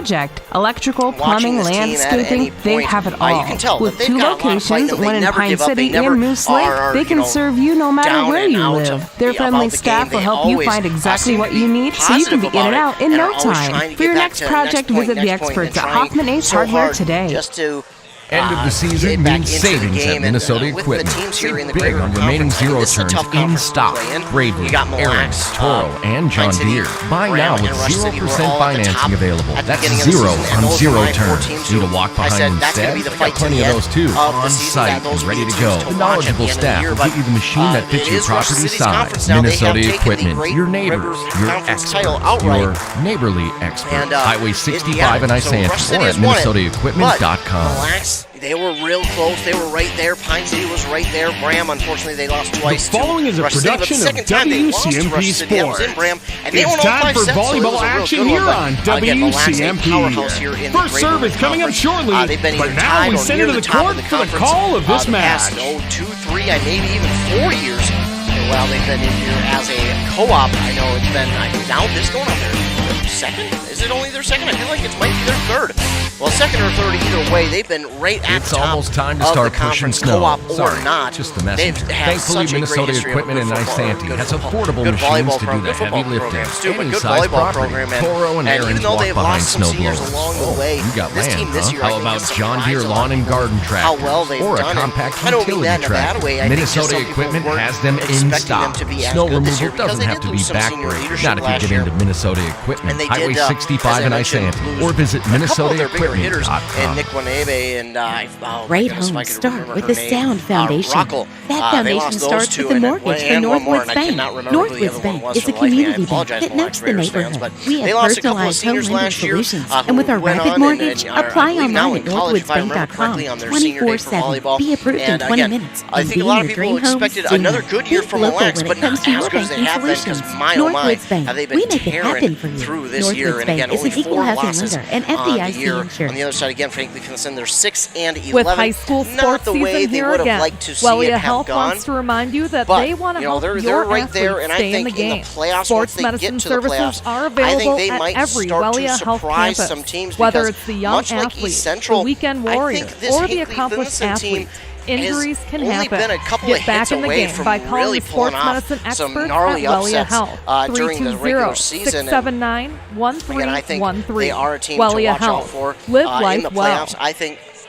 project. Electrical, plumbing, landscaping, they have it all. You can tell With that 2 they've got a lot of fight. locations, They one in never Pine give up. They City never and Moose Lake, are, they can serve you no matter down where and you out live. Their about friendly the staff game. will They help you always, find exactly seem what to you be need so you can be in positive and about out in it, no and are always trying time. to For get your back next to project, next point, visit the next point, experts and at trying Hoffman Ace so Hardware hard today. Just to End of the season means savings at Minnesota Equipment. Save big on remaining zero turns in stock. Bravely, Aaron's, Toro, and John Deere. Buy now with 0% financing available. That's zero on zero turns. Need a walk behind instead? We got plenty of those too. On site and ready to go. The knowledgeable staff will get you the machine that fits your property size. Minnesota Equipment, your neighbors, your expert, your neighborly expert. Highway 65 in Isanti or at MinnesotaEquipment.com. They were real close. They were right there. Pine City was right there. Bram, unfortunately, they lost twice. The following is a production of WCMP Sports. It's time for volleyball action here on WCMP. First serve is coming up shortly, but now we send it to the court for the call of this match. 2, 3, maybe even 4 years. Well, they've been in here as a co-op. I know it's been now this going on their second. Is it only their second? I feel like it might be their third. Well, second or third, either way, they've been right at the top. It's almost time to start pushing snow. Co-op Sorry, or not, just the messenger. Thankfully, Minnesota Equipment in Isanti has affordable machines to do the heavy lifting. Any size property. Toro and Aaron's walk behind snow blowers. You got land, huh? How about John Deere lawn and garden tractors or a compact utility tractor? Minnesota Equipment has them in stock. Snow removal doesn't have to be backbreaking. Not if you get into Minnesota Equipment. Highway 65 in Isanti or visit MinnesotaEquipment.com. And Nick Wanebe and Great homes start with the sound foundation. That foundation starts with the mortgage for Northwoods Bank. Northwoods Bank is a community bank that knows the neighborhood. We have personalized home lending solutions, and with our rapid mortgage, apply online at northwoodsbank.com 24/7. Be approved in 20 minutes. I think a lot of people expected another good year from Mille, but not as good as they have been, because Northwoods Bank, have they been we make it happen for tearing you. through this year, Northwoods and again, Bank is only an equal 4 housing losses lender and on the FDIC year. insured. On the other side, again, Hinckley-Finlayson, they're 6 and 11. With high school not sports the way season they here would have again, liked to see Wellia it have Health gone. wants to remind you that But, they want to help they're your right athletes there, and I stay in think the game. in the playoffs, Sports once they medicine get to the services playoffs, are I think available they at might every start to Wellia Health surprise campus. some teams, Whether because it's the young much like athlete, East Central, the weekend I warrior, think this or the accomplished Hinckley-Finlayson team athlete, injuries can only happen. been a couple Get of back hits in the away game from by calling really the sports pulling off medicine some experts gnarly at Wellia upsets Health. during the regular season. 320-679-1313. I think they are a team to Wellia watch out Health. for Live in life the well. playoffs.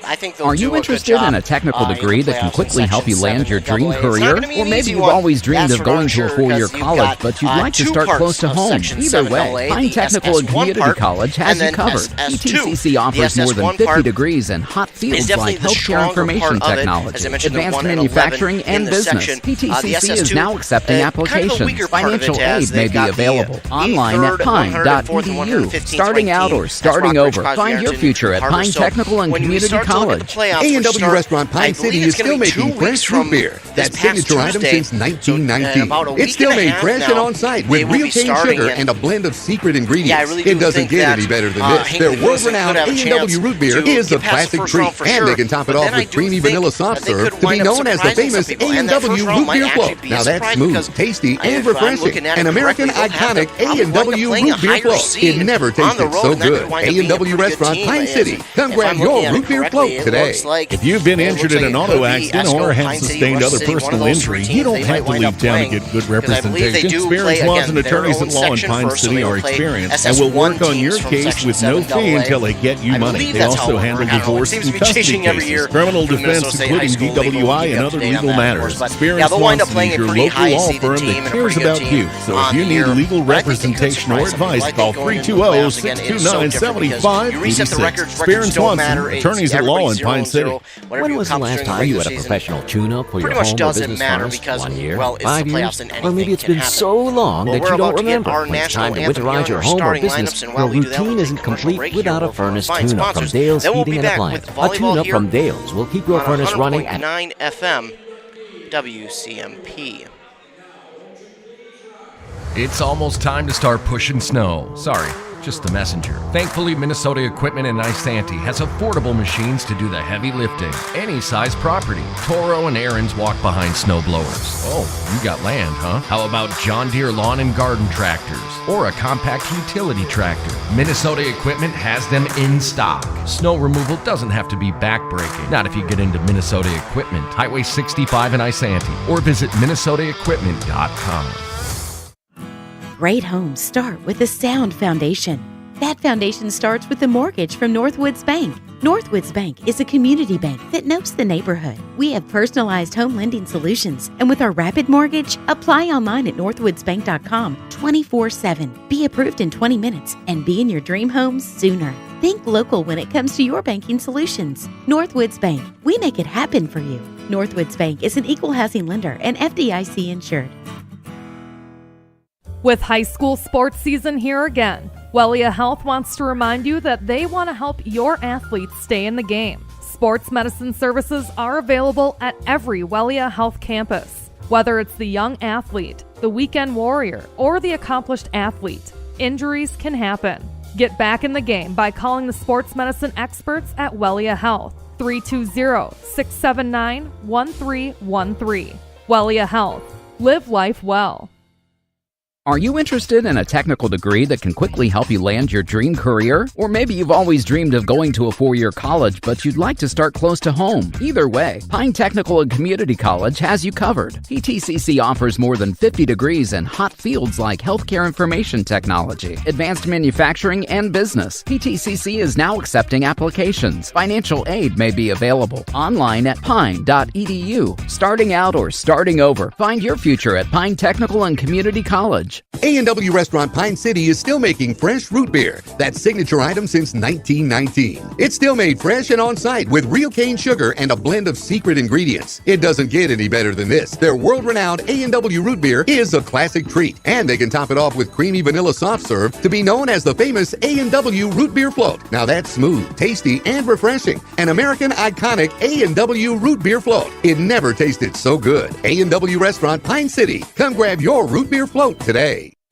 I think they'll Are do you a good interested job, in a technical degree that can quickly help you land your dream career? It's not gonna be Or an maybe easy you've one, always dreamed that's of for going darn to a sure, four-year because you've college, got, but you'd like to two start parts close to of home. Section Either 7 way, LA, Pine the Technical and SS1 Community part, College has and you then covered. SS2. PTCC offers The more than SS1 50 part degrees in hot fields definitely like the healthcare stronger information part of it. technology, As I mentioned, the advanced 1 and manufacturing, 11 in and the business. section. PTCC is SS2, now accepting kind of the applications. weaker part of it, Financial as aid may they've be got the available online at 3rd, 104th, and pine.edu. 115th Starting out team. or That's starting Rockbridge, over, Cosby, find your Ironton, future at Harbor. Pine So Technical and when we Community start to look at College. the playoffs, which A&W start, Restaurant I Pine believe City it's is gonna still be 2 making fresh weeks root from beer. this That past signature item Tuesday. since 1919. about a It's week still and a made half fresh and now, on site they with will be real cane starting sugar it. and a blend of secret ingredients. Yeah, I really do It doesn't think get that, any better than this. Their Hinckley-Finlayson world-renowned could have a chance A&W root beer to is a get past the classic first treat, round for and sure. they can top it But off then I with do creamy think vanilla soft that they serve could to be wind up known as the surprising some famous people, and that A&W first round root might beer actually float. be a Now that's surprise smooth, because tasty, and if I'm refreshing. looking at it An American correctly, they'll have iconic to probably wind up A&W playing a root beer higher float. seed It never on the tasted road, so and that could good. wind up being a A&W pretty good Restaurant team, Pine as City. Come if grab I'm your looking at it root beer correctly, float it today. looks like If you've been it injured looks in an like it auto could be accident Esco, or have Pine City, sustained Rush other City, one of personal those injury, three you teams don't they have might to wind leave up town to playing, get good because I believe they representation. do Experienced play, laws again, and their attorneys own at Law in section Pine first, so City they will are play experienced and will SS1 work on your teams from case Section with no 7 fee AA. until they get you I money. believe They that's also how handle I don't know, it divorce seems and to be custody changing every year cases, criminal for defense, Minnesota State High including School. Legal, DWI we'll and keep other up to date on legal that, of matters. course, but Experienced they'll wind up Law playing is a your pretty local law high-seeded firm team that and a cares pretty good about team you. So on if you the need year. legal And I think it could representation or surprise some people. advice, I think call going into the playoffs, again, it is so different because 320-629-7586. you reset the records Spear and don't Swanson, matter. It's attorneys at Law in everybody's Pine 0-0. City. Whatever When you was the accomplish last during the time you regular had a season professional tune-up for your pretty much home or doesn't business matter furnace? because, 1 year, well, it's 5 the years, playoffs and or maybe anything it's can been happen. so long Well, that we're you about don't to get remember our when it's national time to anthem winterize here your on our home or starting business. lineups, and Your while we do that, we'll routine take isn't a commercial complete break without here a furnace for fine tune-up from sponsors. Dale's Then we'll be Heating and back Appliance. with A volleyball tune-up here from Dale's will keep your on furnace running at 100.9 FM WCMP. It's almost time to start pushing snow. Sorry, just the messenger. Thankfully, Minnesota Equipment in Isanti has affordable machines to do the heavy lifting. Any size property. Toro and Aaron's walk behind snow blowers. Oh, you got land, huh? How about John Deere lawn and garden tractors or a compact utility tractor? Minnesota Equipment has them in stock. Snow removal doesn't have to be backbreaking. Not if you get into Minnesota Equipment. Highway 65 in Isanti or visit MinnesotaEquipment.com. Great homes start with a sound foundation. That foundation starts with the mortgage from Northwoods Bank. Northwoods Bank is a community bank that knows the neighborhood. We have personalized home lending solutions, and with our Rapid Mortgage, apply online at northwoodsbank.com 24/7. Be approved in 20 minutes and be in your dream home sooner. Think local when it comes to your banking solutions. Northwoods Bank, we make it happen for you. Northwoods Bank is an equal housing lender and FDIC insured. With high school sports season here again, Wellia Health wants to remind you that they want to help your athletes stay in the game. Sports medicine services are available at every Wellia Health campus. Whether it's the young athlete, the weekend warrior, or the accomplished athlete, injuries can happen. Get back in the game by calling the sports medicine experts at Wellia Health, 320-679-1313. Wellia Health. Live life well. Are you interested in a technical degree that can quickly help you land your dream career? Or maybe you've always dreamed of going to a 4-year college, but you'd like to start close to home. Either way, Pine Technical and Community College has you covered. PTCC offers more than 50 degrees in hot fields like healthcare information technology, advanced manufacturing, and business. PTCC is now accepting applications. Financial aid may be available online at pine.edu. Starting out or starting over, find your future at Pine Technical and Community College. A&W Restaurant Pine City is still making fresh root beer, that signature item since 1919. It's still made fresh and on-site with real cane sugar and a blend of secret ingredients. It doesn't get any better than this. Their world-renowned A&W root beer is a classic treat, and they can top it off with creamy vanilla soft serve to be known as the famous A&W root beer float. Now that's smooth, tasty, and refreshing. An American iconic A&W root beer float. It never tasted so good. A&W Restaurant Pine City. Come grab your root beer float today.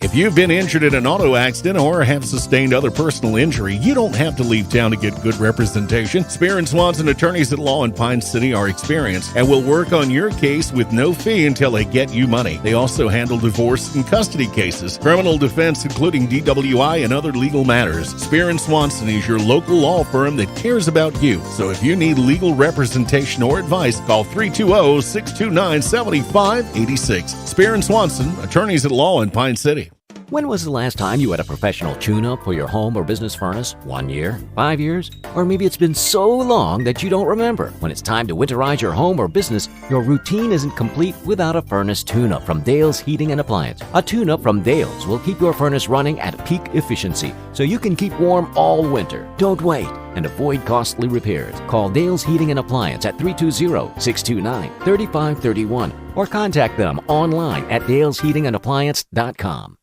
If you've been injured in an auto accident or have sustained other personal injury, you don't have to leave town to get good representation. Spear & Swanson attorneys at law in Pine City are experienced and will work on your case with no fee until they get you money. They also handle divorce and custody cases, criminal defense, including DWI and other legal matters. Spear & Swanson is your local law firm that cares about you. So if you need legal representation or advice, call 320-629-7586. Spear & Swanson, attorneys at law in Pine City. When was the last time you had a professional tune-up for your home or business furnace? 1 year? 5 years? Or maybe it's been so long that you don't remember. When it's time to winterize your home or business, your routine isn't complete without a furnace tune-up from Dale's Heating and Appliance. A tune-up from Dale's will keep your furnace running at peak efficiency so you can keep warm all winter. Don't wait and avoid costly repairs. Call Dale's Heating and Appliance at 320-629-3531 or contact them online at dalesheatingandappliance.com.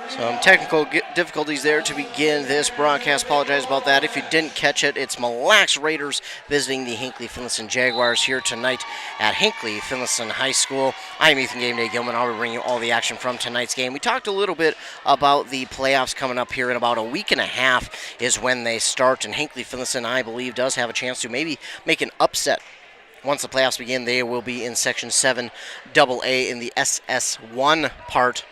Some technical difficulties there to begin this broadcast. Apologize about that. If you didn't catch it, it's Mille Lacs Raiders visiting the Hinckley-Finlayson Jaguars here tonight at Hinckley-Finlayson High School. I'm Ethan Game Day Gilman. I'll be bringing you all the action from tonight's game. We talked a little bit about the playoffs coming up here in about a week and a half is when they start, and Hinckley-Finlayson, I believe, does have a chance to maybe make an upset. Once the playoffs begin, they will be in Section 7 AA in the SS1 part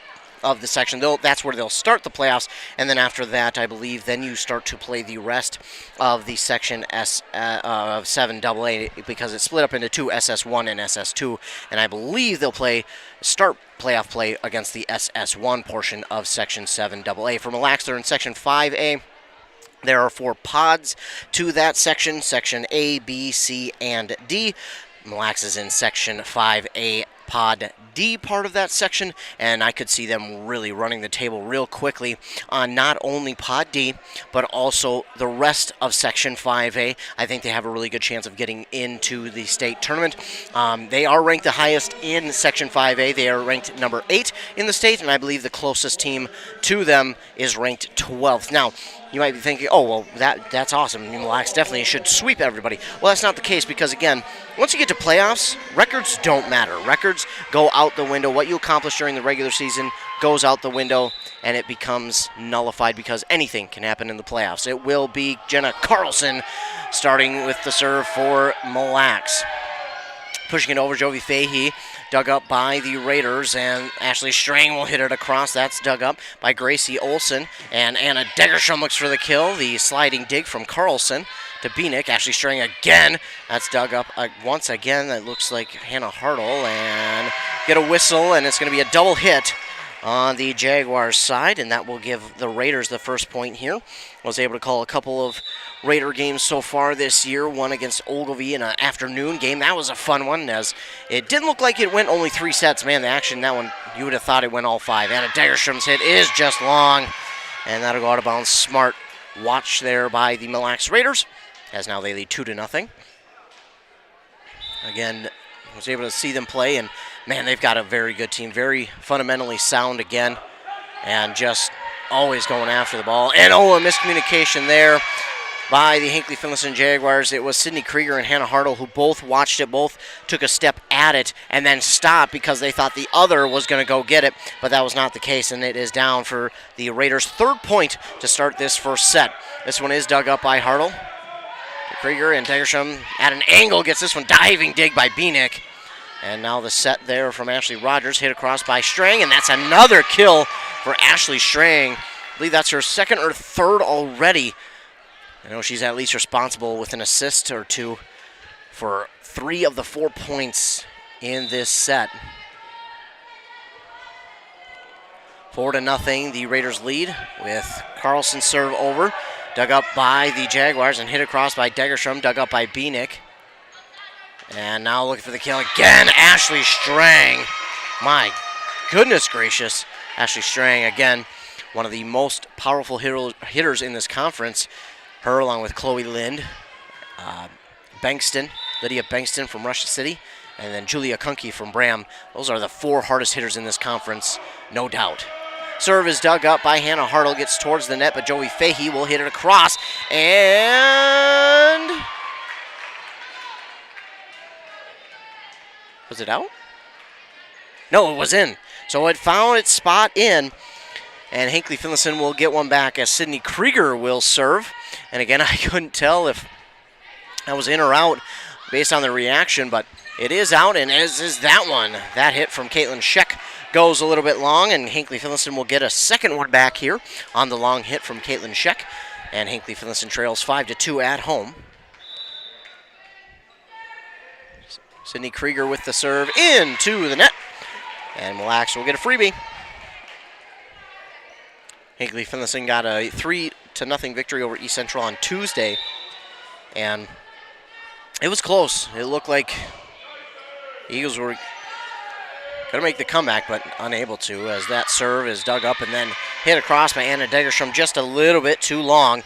of the section. That's where they'll start the playoffs, and then after that, I believe, then you start to play the rest of the Section 7 AA because it's split up into two, SS1 and SS2, and I believe they'll start playoff play against the SS1 portion of Section 7 AA. For Mille Lacs, they're in Section 5A. There are 4 pods to that section, Section A, B, C, and D. Mille Lacs is in Section 5A Pod D part of that section, and I could see them really running the table real quickly on not only Pod D, but also the rest of Section 5A. I think they have a really good chance of getting into the state tournament. They are ranked the highest in Section 5A. They are ranked number 8 in the state, and I believe the closest team to them is ranked 12th. Now, you might be thinking, oh, well, that's awesome. Mille Lacs definitely should sweep everybody. Well, that's not the case because, again, once you get to playoffs, records don't matter. Records go out the window. What you accomplish during the regular season goes out the window, and it becomes nullified because anything can happen in the playoffs. It will be Jenna Carlson starting with the serve for Mille Lacs. Pushing it over, Jovi Fahey, dug up by the Raiders, and Ashley Strang will hit it across. That's dug up by Gracie Olson, and Anna Degerstrom looks for the kill. The sliding dig from Carlson to Beanick. Ashley Strang again. That's dug up once again. That looks like Hannah Hartle, and get a whistle, and it's going to be a double hit on the Jaguars side, and that will give the Raiders the first point here. Was able to call a couple of Raider games so far this year, one against Ogilvie in an afternoon game. That was a fun one, as it didn't look like it went only 3 sets. Man, the action in that one, you would have thought it went all 5. Anna Degerstrom's hit is just long, and that'll go out of bounds. Smart watch there by the Mille Raiders, as now they lead 2-0. Again, I was able to see them play, and man, they've got a very good team, very fundamentally sound again, and just always going after the ball. And a miscommunication there by the Hinckley-Finlayson Jaguars. It was Sydney Krieger and Hannah Hartle who both watched it, both took a step at it, and then stopped because they thought the other was going to go get it, but that was not the case, and it is down for the Raiders' 3rd point to start this first set. This one is dug up by Hartle. Krieger and Degerstrom at an angle gets this one, diving dig by Bieniek. And now the set there from Ashley Rogers, hit across by Strang, and that's another kill for Ashley Strang. I believe that's her 2nd or 3rd already. I know she's at least responsible with an assist or 2 for 3 of the 4 points in this set. 4-0, the Raiders lead with Carlson serve over. Dug up by the Jaguars and hit across by Degerstrom, dug up by Bieniek. And now looking for the kill again, Ashley Strang. My goodness gracious. Ashley Strang, again, one of the most powerful hitters in this conference. Her along with Chloe Lind, Lydia Bankston from Rush City, and then Julia Kunke from Bram. Those are the 4 hardest hitters in this conference, no doubt. Serve is dug up by Hannah Hartle, gets towards the net, but Joey Fahey will hit it across, and was it out? No, it was in. So it found its spot in, and Hinckley-Finlayson will get one back as Sydney Krieger will serve. And again, I couldn't tell if that was in or out based on the reaction, but it is out, and as is that one. That hit from Caitlin Scheck goes a little bit long, and Hinckley-Finlayson will get a second one back here on the long hit from Caitlin Scheck. And Hinckley-Finlayson trails 5-2 at home. Sydney Krieger with the serve into the net, and Mille will get a freebie. Hinckley-Finlayson got a 3-0 victory over East Central on Tuesday, and it was close. It looked like the Eagles were going to make the comeback, but unable to, as that serve is dug up and then hit across by Anna Degerstrom just a little bit too long,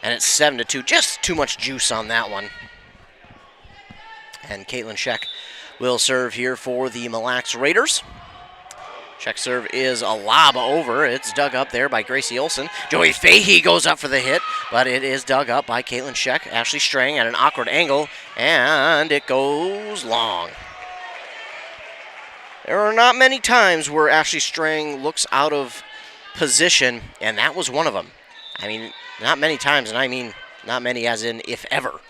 and it's 7-2. Just too much juice on that one. And Caitlin Scheck will serve here for the Mille Raiders. Scheck's serve is a lob over. It's dug up there by Gracie Olson. Joey Fahey goes up for the hit, but it is dug up by Caitlin Scheck. Ashley Strang at an awkward angle, and it goes long. There are not many times where Ashley Strang looks out of position, and that was one of them. I mean, not many times, and I mean not many as in if ever.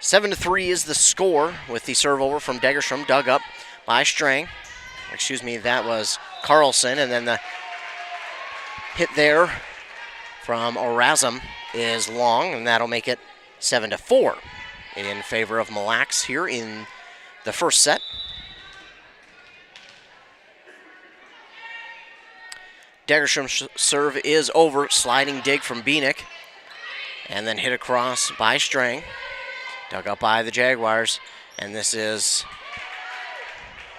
7-3 is the score with the serve over from Degerstrom, dug up by Strang. Excuse me, that was Carlson, and then the hit there from Orazum is long, and that'll make it 7-4 in favor of Mille here in the first set. Degerstrom's serve is over, sliding dig from Bieniek, and then hit across by Strang. Dug up by the Jaguars, and this is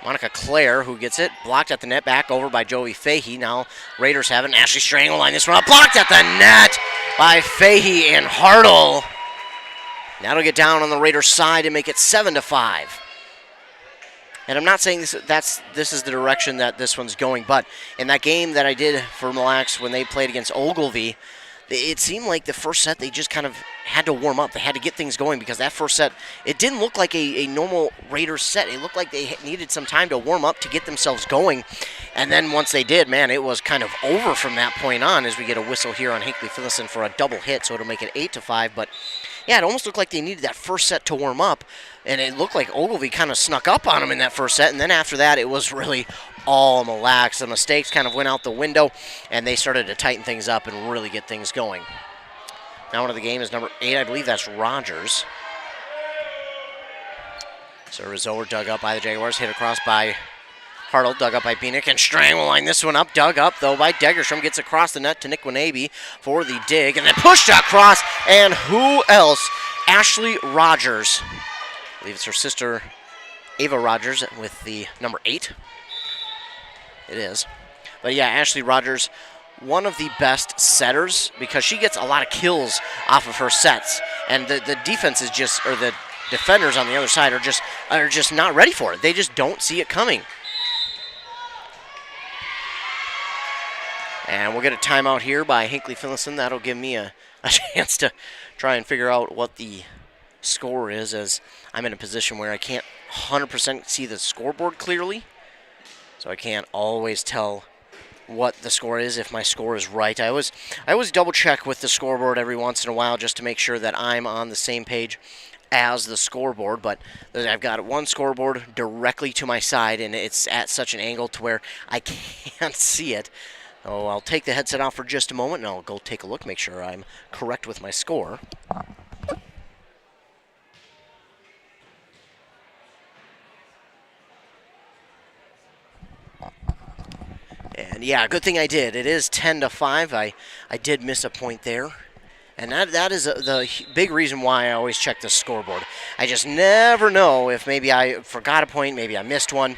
Monica Clare who gets it. Blocked at the net, back over by Joey Fahey. Now Raiders have it. Ashley Strang will line this one up. Blocked at the net by Fahey and Hartle. That'll get down on the Raiders' side and make it 7-5. And I'm not saying this is the direction that this one's going, but in that game that I did for Mille when they played against Ogilvie, it seemed like the first set they just kind of had to warm up. They had to get things going because that first set, it didn't look like a normal Raiders set. It looked like they needed some time to warm up to get themselves going. And then once they did, man, it was kind of over from that point on as we get a whistle here on Hinckley-Finlayson for a double hit, so it'll make it 8-5. But yeah, it almost looked like they needed that first set to warm up, and it looked like Ogilvie kind of snuck up on them in that first set, and then after that, it was really all Mille. The mistakes kind of went out the window, and they started to tighten things up and really get things going. Now into the game is number 8, I believe that's Rogers. Serve is over, dug up by the Jaguars, hit across by Hartle dug up by Beanick, and Strang will line this one up. Dug up, though, by Degerstrom. Gets across the net to Nick Winabe for the dig, and then pushed across. And who else? Ashley Rogers. I believe it's her sister, Ava Rogers, with the number 8. It is. But yeah, Ashley Rogers, one of the best setters because she gets a lot of kills off of her sets. And the defense is just, or the defenders on the other side are just not ready for it. They just don't see it coming. And we'll get a timeout here by Hinckley-Finlayson. That'll give me a chance to try and figure out what the score is, as I'm in a position where I can't 100% see the scoreboard clearly. So I can't always tell what the score is if my score is right. I always double check with the scoreboard every once in a while just to make sure that I'm on the same page as the scoreboard, but I've got one scoreboard directly to my side, and it's at such an angle to where I can't see it. Oh, I'll take the headset off for just a moment, and I'll go take a look, make sure I'm correct with my score. And yeah, good thing I did. It is 10-5. I did miss a point there. And that is the big reason why I always check the scoreboard. I just never know if maybe I forgot a point, maybe I missed one.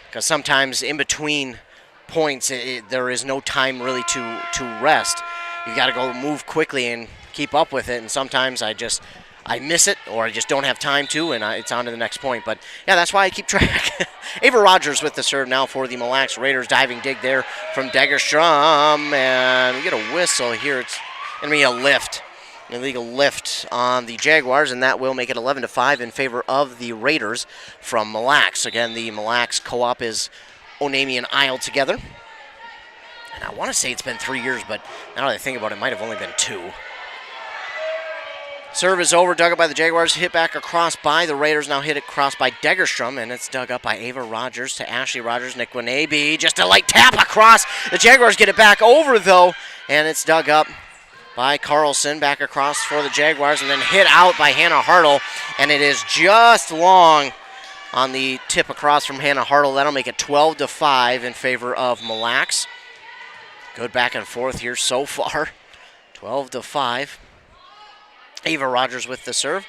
Because sometimes in between points, there is no time really to rest. You got to go move quickly and keep up with it. And sometimes I miss it, or I just don't have time to, and it's on to the next point. But yeah, that's why I keep track. Ava Rogers with the serve now for the Mille Raiders. Diving dig there from Degerstrom, and we get a whistle here. It's going to be a lift, an illegal lift on the Jaguars, and that will make it 11-5 in favor of the Raiders from Mille. Again, the Mille co-op is Onami and Isle together. And I want to say it's been 3 years, but now that I think about it, it might have only been 2. Serve is over, dug up by the Jaguars, hit back across by the Raiders, now hit across by Degerstrom, and it's dug up by Ava Rogers to Ashley Rogers. Nick Winabe, just a light tap across. The Jaguars get it back over, though, and it's dug up by Carlson, back across for the Jaguars, and then hit out by Hannah Hartle, and it is just long on the tip across from Hannah Hartle. That'll make it 12-5 in favor of Mille. Good back and forth here so far, 12-5. Ava Rogers with the serve.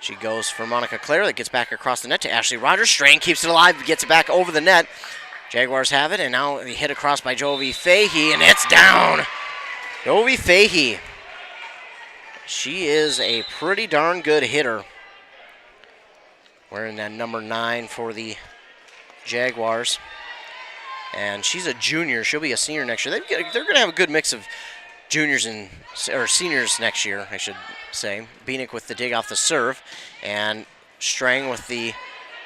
She goes for Monica Clare. That gets back across the net to Ashley Rogers. Strain keeps it alive, gets it back over the net. Jaguars have it, and now the hit across by Jovi Fahey, and it's down. Jovi Fahey. She is a pretty darn good hitter. Wearing that number 9 for the Jaguars. And she's a junior. She'll be a senior next year. They're going to have a good mix of juniors or seniors next year, I should say. Beanick with the dig off the serve, and Strang with the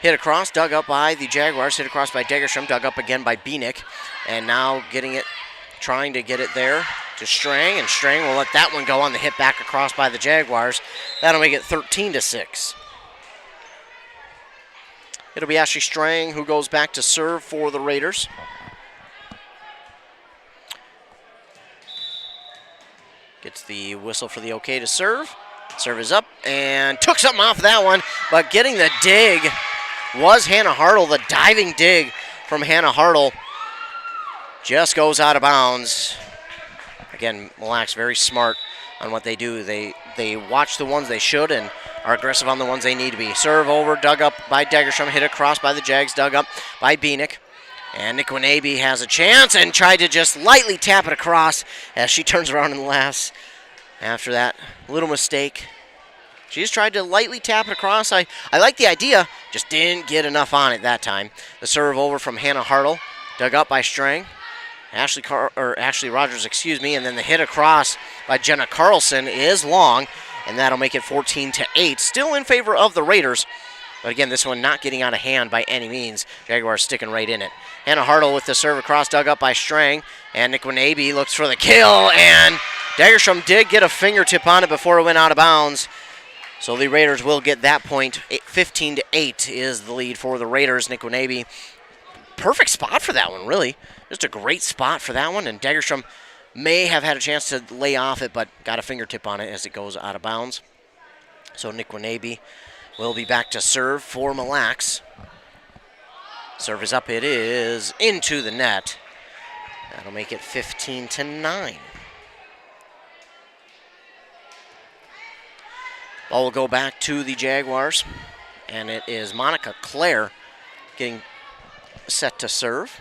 hit across, dug up by the Jaguars, hit across by Degerstrom, dug up again by Beanick, and now trying to get it there to Strang, and Strang will let that one go on the hit back across by the Jaguars. That'll make it 13-6. It'll be Ashley Strang who goes back to serve for the Raiders. Gets the whistle for the okay to serve. Serve is up and took something off that one, but getting the dig was Hannah Hartle. The diving dig from Hannah Hartle just goes out of bounds. Again, Mille very smart on what they do. They watch the ones they should and are aggressive on the ones they need to be. Serve over, dug up by Degerstrom, hit across by the Jags, dug up by Beanick. And Nick Winabe has a chance and tried to just lightly tap it across as she turns around and laughs. After that little mistake, she just tried to lightly tap it across. I like the idea, just didn't get enough on it that time. The serve over from Hannah Hartle, dug up by Strang. Ashley Rogers, and then the hit across by Jenna Carlson is long, and that'll make it 14-8. Still in favor of the Raiders. But again, this one not getting out of hand by any means. Jaguars sticking right in it. Hannah Hartle with the serve across, dug up by Strang. And Nick Winabe looks for the kill. And Degerstrom did get a fingertip on it before it went out of bounds. So the Raiders will get that point. 15-8 is the lead for the Raiders. Nick Winabe, perfect spot for that one, really. Just a great spot for that one. And Degerstrom may have had a chance to lay off it, but got a fingertip on it as it goes out of bounds. So Nick Winabe will be back to serve for Mille. Serve is up. It is into the net. That'll make it 15-9. Ball will go back to the Jaguars, and it is Monica Clare getting set to serve.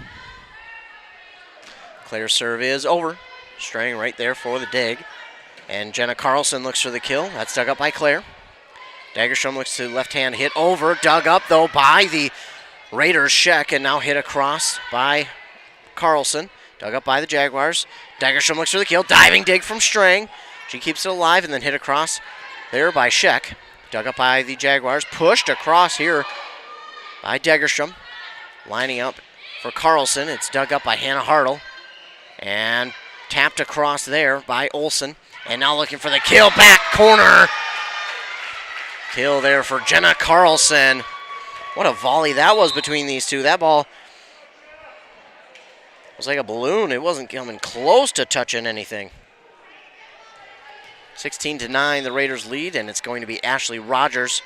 Clare's serve is over. Straying right there for the dig. And Jenna Carlson looks for the kill. That's dug up by Clare. Dagerstrom looks to left-hand hit over. Dug up, though, by the Raiders' Sheck, and now hit across by Carlson. Dug up by the Jaguars. Dagerstrom looks for the kill. Diving dig from Strang. She keeps it alive and then hit across there by Sheck. Dug up by the Jaguars. Pushed across here by Dagerstrom. Lining up for Carlson. It's dug up by Hannah Hartle. And tapped across there by Olsen. And now looking for the kill. Back corner. Kill there for Jenna Carlson. What a volley that was between these two. That ball was like a balloon. It wasn't coming close to touching anything. 16-9, the Raiders lead, and it's going to be Ashley Rogers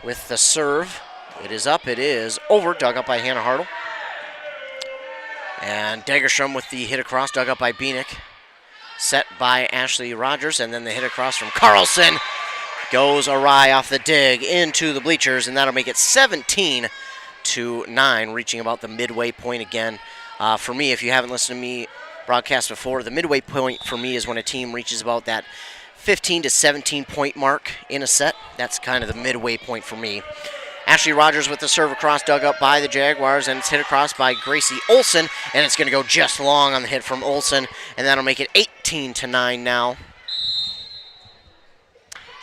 with the serve. It is up. It is over. Dug up by Hannah Hartle. And Dagerstrom with the hit across. Dug up by Beanick. Set by Ashley Rogers, and then the hit across from Carlson. Goes awry off the dig into the bleachers, and that'll make it 17-9, reaching about the midway point again. For me, if you haven't listened to me broadcast before, the midway point for me is when a team reaches about that 15 to 17 point mark in a set. That's kind of the midway point for me. Ashley Rogers with the serve across, dug up by the Jaguars, and it's hit across by Gracie Olsen, and it's going to go just long on the hit from Olsen, and that'll make it 18-9 now.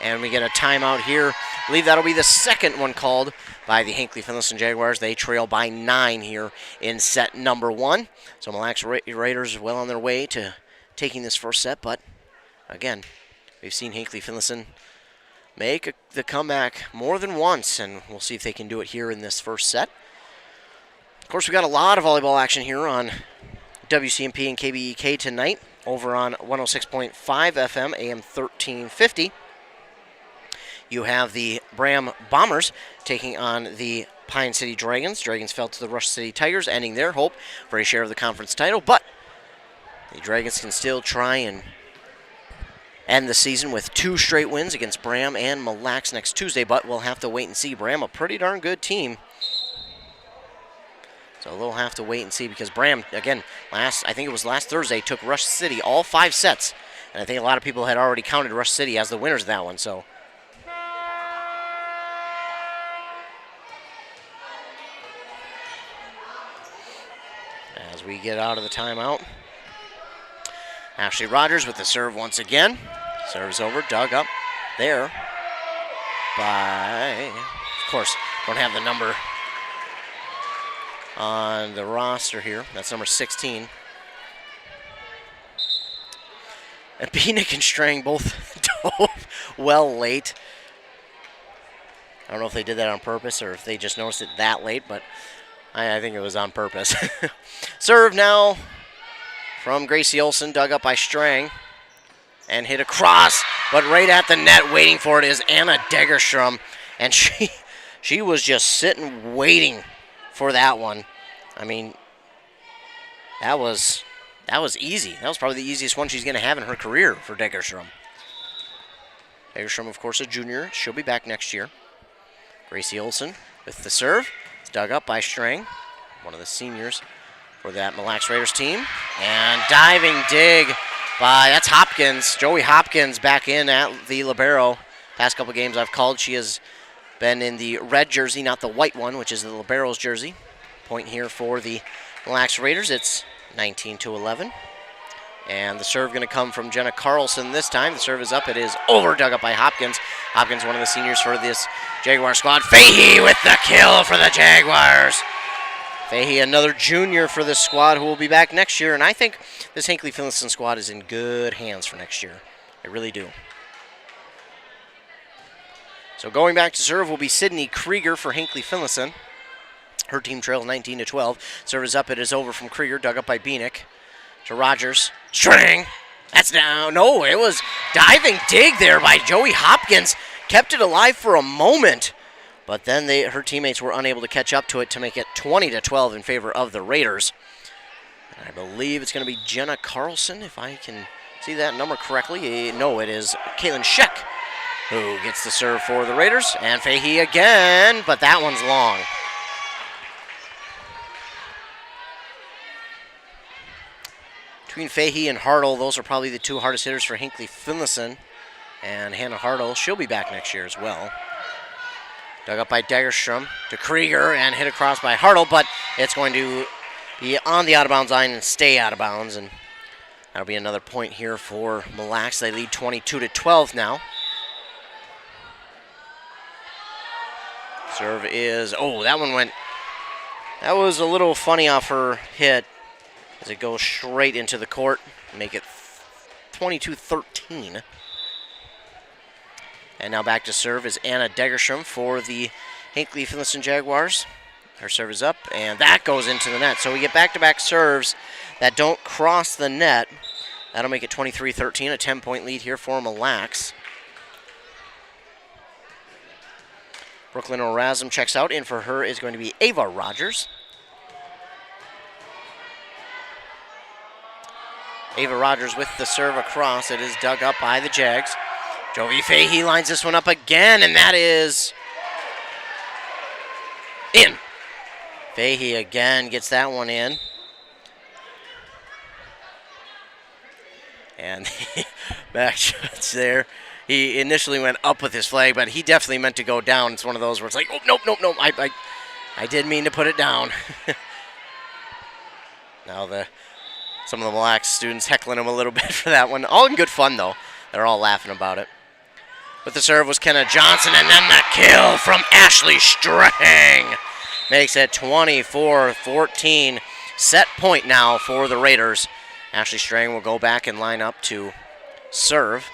And we get a timeout here. I believe that'll be the second one called by the Hinckley-Finlayson Jaguars. They trail by 9 here in set number 1. So Mille Raiders well on their way to taking this first set, but again, we've seen Hinckley-Finlayson make the comeback more than once, and we'll see if they can do it here in this first set. Of course, we got a lot of volleyball action here on WCMP and KBEK tonight over on 106.5 FM, AM 1350. You have the Bram Bombers taking on the Pine City Dragons. Dragons fell to the Rush City Tigers, ending their hope for a share of the conference title, but the Dragons can still try and end the season with 2 straight wins against Bram and Mille Lacs next Tuesday, but we'll have to wait and see. Bram, a pretty darn good team. So they'll have to wait and see because Bram, again, I think it was last Thursday, took Rush City all 5 sets. And I think a lot of people had already counted Rush City as the winners of that one, so. As we get out of the timeout, Ashley Rogers with the serve once again. Serves over, dug up there by, of course, don't have the number on the roster here. That's number 16. And Beanick and Strang both dove well late. I don't know if they did that on purpose or if they just noticed it that late, but I think it was on purpose. Serve now from Gracie Olsen, dug up by Strang, and hit across, but right at the net waiting for it is Anna Dagerstrom, and she was just sitting waiting for that one. I mean, that was easy. That was probably the easiest one she's going to have in her career for Dagerstrom. Dagerstrom, of course, a junior. She'll be back next year. Gracie Olsen with the serve. It's dug up by Strang, one of the seniors for that Mille Lacs Raiders team. And diving dig by, that's Hopkins. Joey Hopkins back in at the libero. Past couple games I've called, she has been in the red jersey, not the white one, which is the libero's jersey. Point here for the Mille Lacs Raiders. It's 19-11. And the serve going to come from Jenna Carlson this time. The serve is up. It is over, dug up by Hopkins. Hopkins, one of the seniors for this Jaguar squad. Fahey with the kill for the Jaguars. Fahey, another junior for this squad who will be back next year. And I think this Hinckley-Finlayson squad is in good hands for next year. I really do. So going back to serve will be Sydney Krieger for Hinckley-Finlayson. Her team trails 19-12. Serve is up. It is over from Krieger, dug up by Beanick. To Rogers. Strang. That's down. No, it was diving dig there by Joey Hopkins. Kept it alive for a moment But then her teammates were unable to catch up to it to make it 20-12 in favor of the Raiders. And I believe it's going to be Jenna Carlson, if I can see that number correctly. No, it is Caitlin Scheck who gets the serve for the Raiders. And Fahey again, but that one's long. Between Fahey and Hartle, those are probably the two hardest hitters for Hinckley-Finlayson. And Hannah Hartle, she'll be back next year as well. Dug up by Degerstrom to Krieger and hit across by Hartle, but it's going to be on the out-of-bounds line and stay out of bounds. And that'll be another point here for Mille. They lead 22-12 now. Serve is, that one went, that was a little funny off her hit as it goes straight into the court. Make it 22-13. And now back to serve is Anna Degerstrom for the Hinckley-Finlayson Jaguars. Her serve is up, and that goes into the net. So we get back-to-back serves that don't cross the net. That'll make it 23-13, a 10-point lead here for Mille. Brooklyn Orazum checks out. In for her is going to be Ava Rogers. Ava Rogers with the serve across. It is dug up by the Jags. Jovi Fahey lines this one up again, and that is in. Fahey again gets that one in. And back shots there. He initially went up with his flag, but he definitely meant to go down. It's one of those where it's like, oh, nope. I did mean to put it down. Now some of the Mille students heckling him a little bit for that one. All in good fun, though. They're all laughing about it. With the serve was Kenna Johnson, and then the kill from Ashley Strang. Makes it 24-14. Set point now for the Raiders. Ashley Strang will go back and line up to serve.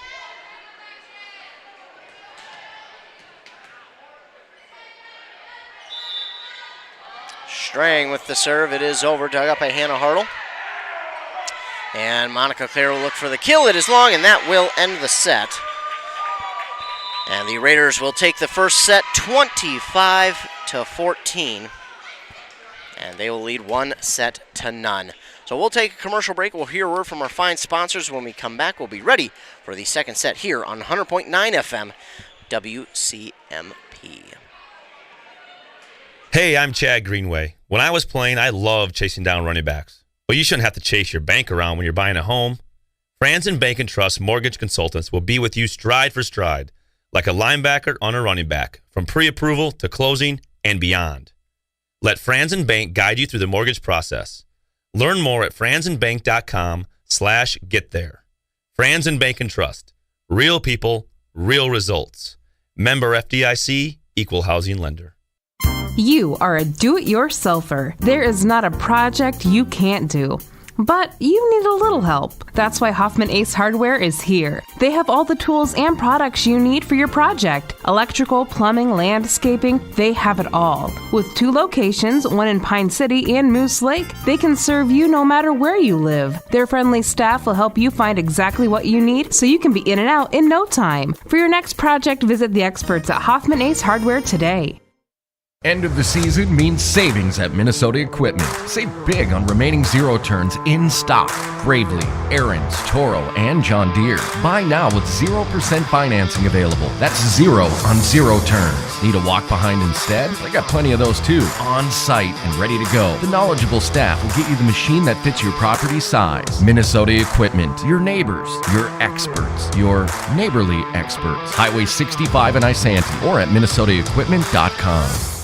Strang with the serve. It is over. Dug up by Hannah Hartle. And Monica Clare will look for the kill. It is long, and that will end the set. And the Raiders will take the first set 25-14. And they will lead 1-0. So we'll take a commercial break. We'll hear a word from our fine sponsors. When we come back, we'll be ready for the second set here on 100.9 FM WCMP. Hey, I'm Chad Greenway. When I was playing, I loved chasing down running backs. But you shouldn't have to chase your bank around when you're buying a home. Franzen Bank & Trust Mortgage Consultants will be with you stride for stride, like a linebacker on a running back, from pre-approval to closing and beyond. Let Franzen Bank guide you through the mortgage process. Learn more at franzenbank.com/get-there. Franzen Bank & Trust. Real people, real results. Member FDIC, Equal Housing Lender. You are a do-it-yourselfer. There is not a project you can't do. But you need a little help. That's why Hoffman Ace Hardware is here. They have all the tools and products you need for your project. Electrical, plumbing, landscaping, they have it all. With 2 locations, one in Pine City and Moose Lake, they can serve you no matter where you live. Their friendly staff will help you find exactly what you need so you can be in and out in no time. For your next project, visit the experts at Hoffman Ace Hardware today. End of the season means savings at Minnesota Equipment. Save big on remaining zero turns in stock. Gravely, Aaron's, Toro, and John Deere. Buy now with 0% financing available. That's 0 on zero turns. Need a walk behind instead? I got plenty of those too. On site and ready to go. The knowledgeable staff will get you the machine that fits your property size. Minnesota Equipment. Your neighbors. Your experts. Your neighborly experts. Highway 65 in Isanti or at minnesotaequipment.com.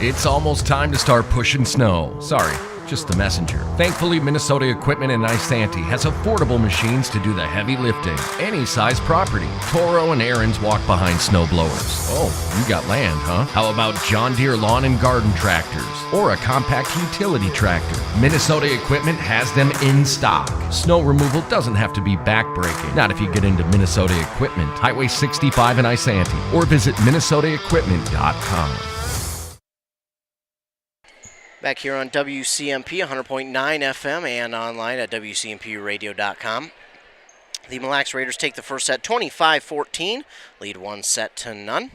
It's almost time to start pushing snow. Sorry, just the messenger. Thankfully, Minnesota Equipment in Isanti has affordable machines to do the heavy lifting. Any size property. Toro and Aaron's walk behind snow blowers. Oh, you got land, huh? How about John Deere lawn and garden tractors? Or a compact utility tractor? Minnesota Equipment has them in stock. Snow removal doesn't have to be backbreaking. Not if you get into Minnesota Equipment. Highway 65 in Isanti. Or visit minnesotaequipment.com. Back here on WCMP 100.9 FM and online at WCMPradio.com. The Mille Raiders take the first set 25-14, lead 1-0.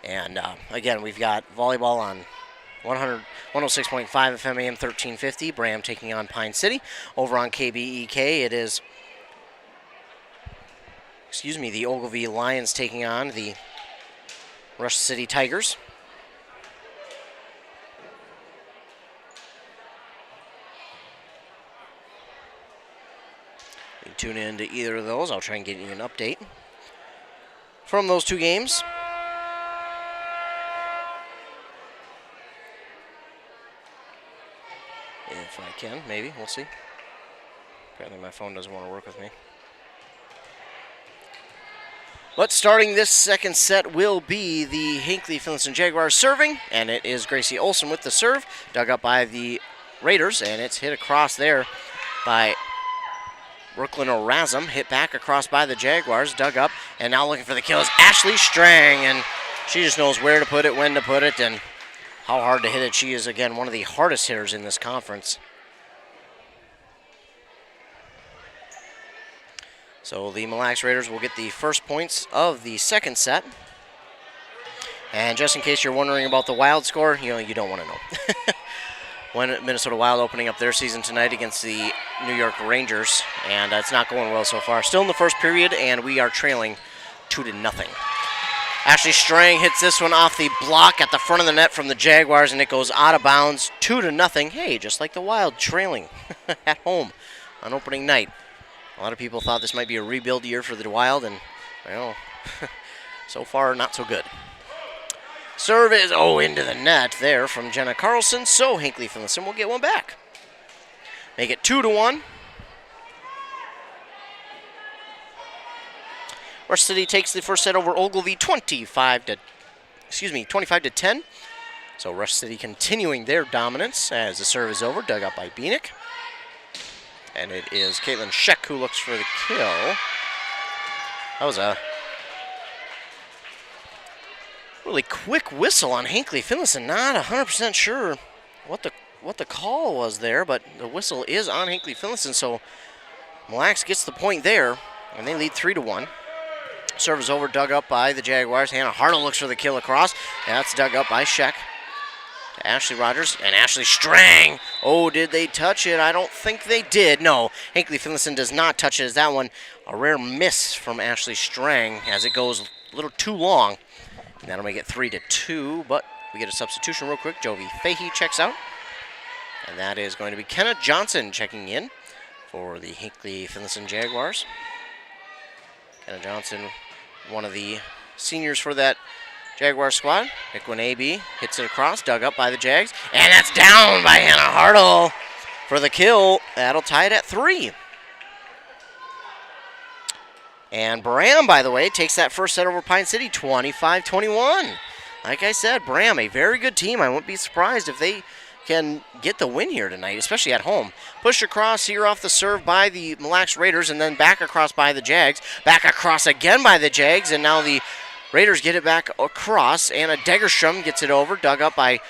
And again, we've got volleyball on 106.5 FM AM 1350. Bram taking on Pine City. Over on KBEK, it is, the Ogilvie Lions taking on the Rush City Tigers. You can tune in to either of those. I'll try and get you an update from those two games. If I can, maybe. We'll see. Apparently my phone doesn't want to work with me. But starting this second set will be the Hinckley-Finlayson Jaguars serving, and it is Gracie Olson with the serve, dug up by the Raiders, and it's hit across there by Brooklyn O'Razum, hit back across by the Jaguars, dug up, and now looking for the kill is Ashley Strang, and she just knows where to put it, when to put it, and how hard to hit it. She is, again, one of the hardest hitters in this conference. So the Mille Raiders will get the first points of the second set. And just in case you're wondering about the Wild score, you don't want to know. When Minnesota Wild opening up their season tonight against the New York Rangers, and it's not going well so far. Still in the first period, and we are trailing 2-0. Ashley Strang hits this one off the block at the front of the net from the Jaguars, and it goes out of bounds, 2-0. Hey, just like the Wild trailing at home on opening night. A lot of people thought this might be a rebuild year for the Wild, and, well, so far, not so good. Serve is, into the net there from Jenna Carlson, so Hinckley-Finlayson will get one back. Make it 2-1. Rush City takes the first set over Ogilvie 25-10. So Rush City continuing their dominance as the serve is over, dug up by Bieniek. And it is Caitlin Scheck who looks for the kill. That was a really quick whistle on Hinckley-Finlayson. Not 100% sure what the call was there, but the whistle is on Hinckley-Finlayson. So Mille Lacs gets the point there, and they lead 3-1. Serve is over, dug up by the Jaguars. Hannah Hartle looks for the kill across. That's dug up by Scheck. To Ashley Rogers and Ashley Strang. Oh, did they touch it? I don't think they did. No, Hinckley-Finlayson does not touch it. As that one, a rare miss from Ashley Strang as it goes a little too long. And that'll make it 3-2, but we get a substitution real quick. Jovi Fahey checks out. And that is going to be Kenna Johnson checking in for the Hinckley-Finlayson Jaguars. Kenna Johnson, one of the seniors for that Jaguar squad. Ikwenabe hits it across, dug up by the Jags, and that's down by Hannah Hartle for the kill. That'll tie it at 3. And Bram, by the way, takes that first set over Pine City, 25-21. Like I said, Bram, a very good team. I wouldn't be surprised if they can get the win here tonight, especially at home. Pushed across here off the serve by the Mille Raiders, and then back across by the Jags. Back across again by the Jags, and now the Raiders get it back across. Anna Degerstrom gets it over, dug up by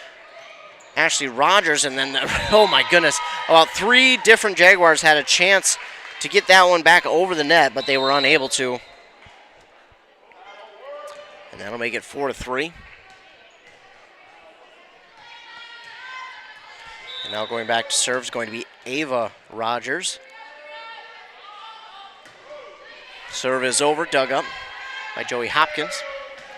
Ashley Rogers, and then, oh my goodness, about 3 different Jaguars had a chance to get that one back over the net, but they were unable to. And that'll make it 4-3. And now going back to serve is going to be Ava Rogers. Serve is over, dug up by Joey Hopkins.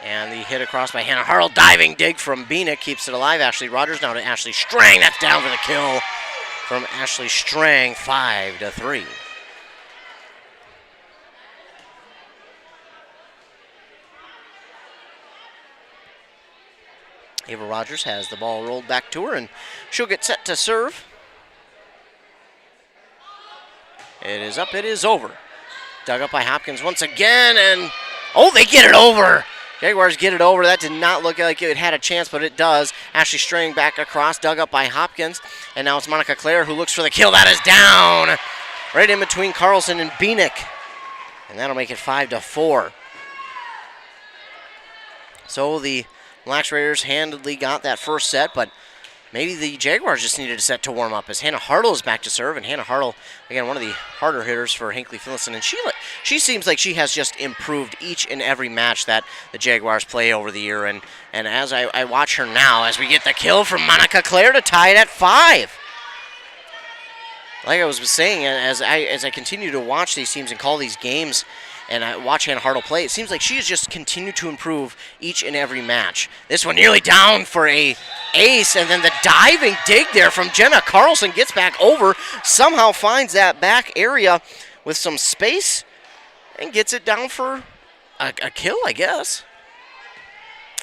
And the hit across by Hannah Hartle. Diving dig from Bieniek keeps it alive. Ashley Rogers now to Ashley Strang. That's down for the kill from Ashley Strang, 5-3. Ava Rogers has the ball rolled back to her, and she'll get set to serve. It is up, it is over. Dug up by Hopkins once again, and oh, they get it over. Jaguars get it over. That did not look like it had a chance, but it does. Ashley Strang back across, dug up by Hopkins, and now it's Monica Clare who looks for the kill. That is down, right in between Carlson and Bieniek, and that'll make it 5-4. So the Mille Raiders handedly got that first set, but maybe the Jaguars just needed a set to warm up as Hannah Hartle is back to serve. And Hannah Hartle, again, one of the harder hitters for Hinckley-Finlayson. And she seems like she has just improved each and every match that the Jaguars play over the year. And as I watch her now, as we get the kill from Monica Claire to tie it at 5. Like I was saying, as I continue to watch these teams and call these games, and I watch Hannah Hartle play, it seems like she has just continued to improve each and every match. This one nearly down for a ace, and then the diving dig there from Jenna Carlson gets back over, somehow finds that back area with some space, and gets it down for a kill, I guess.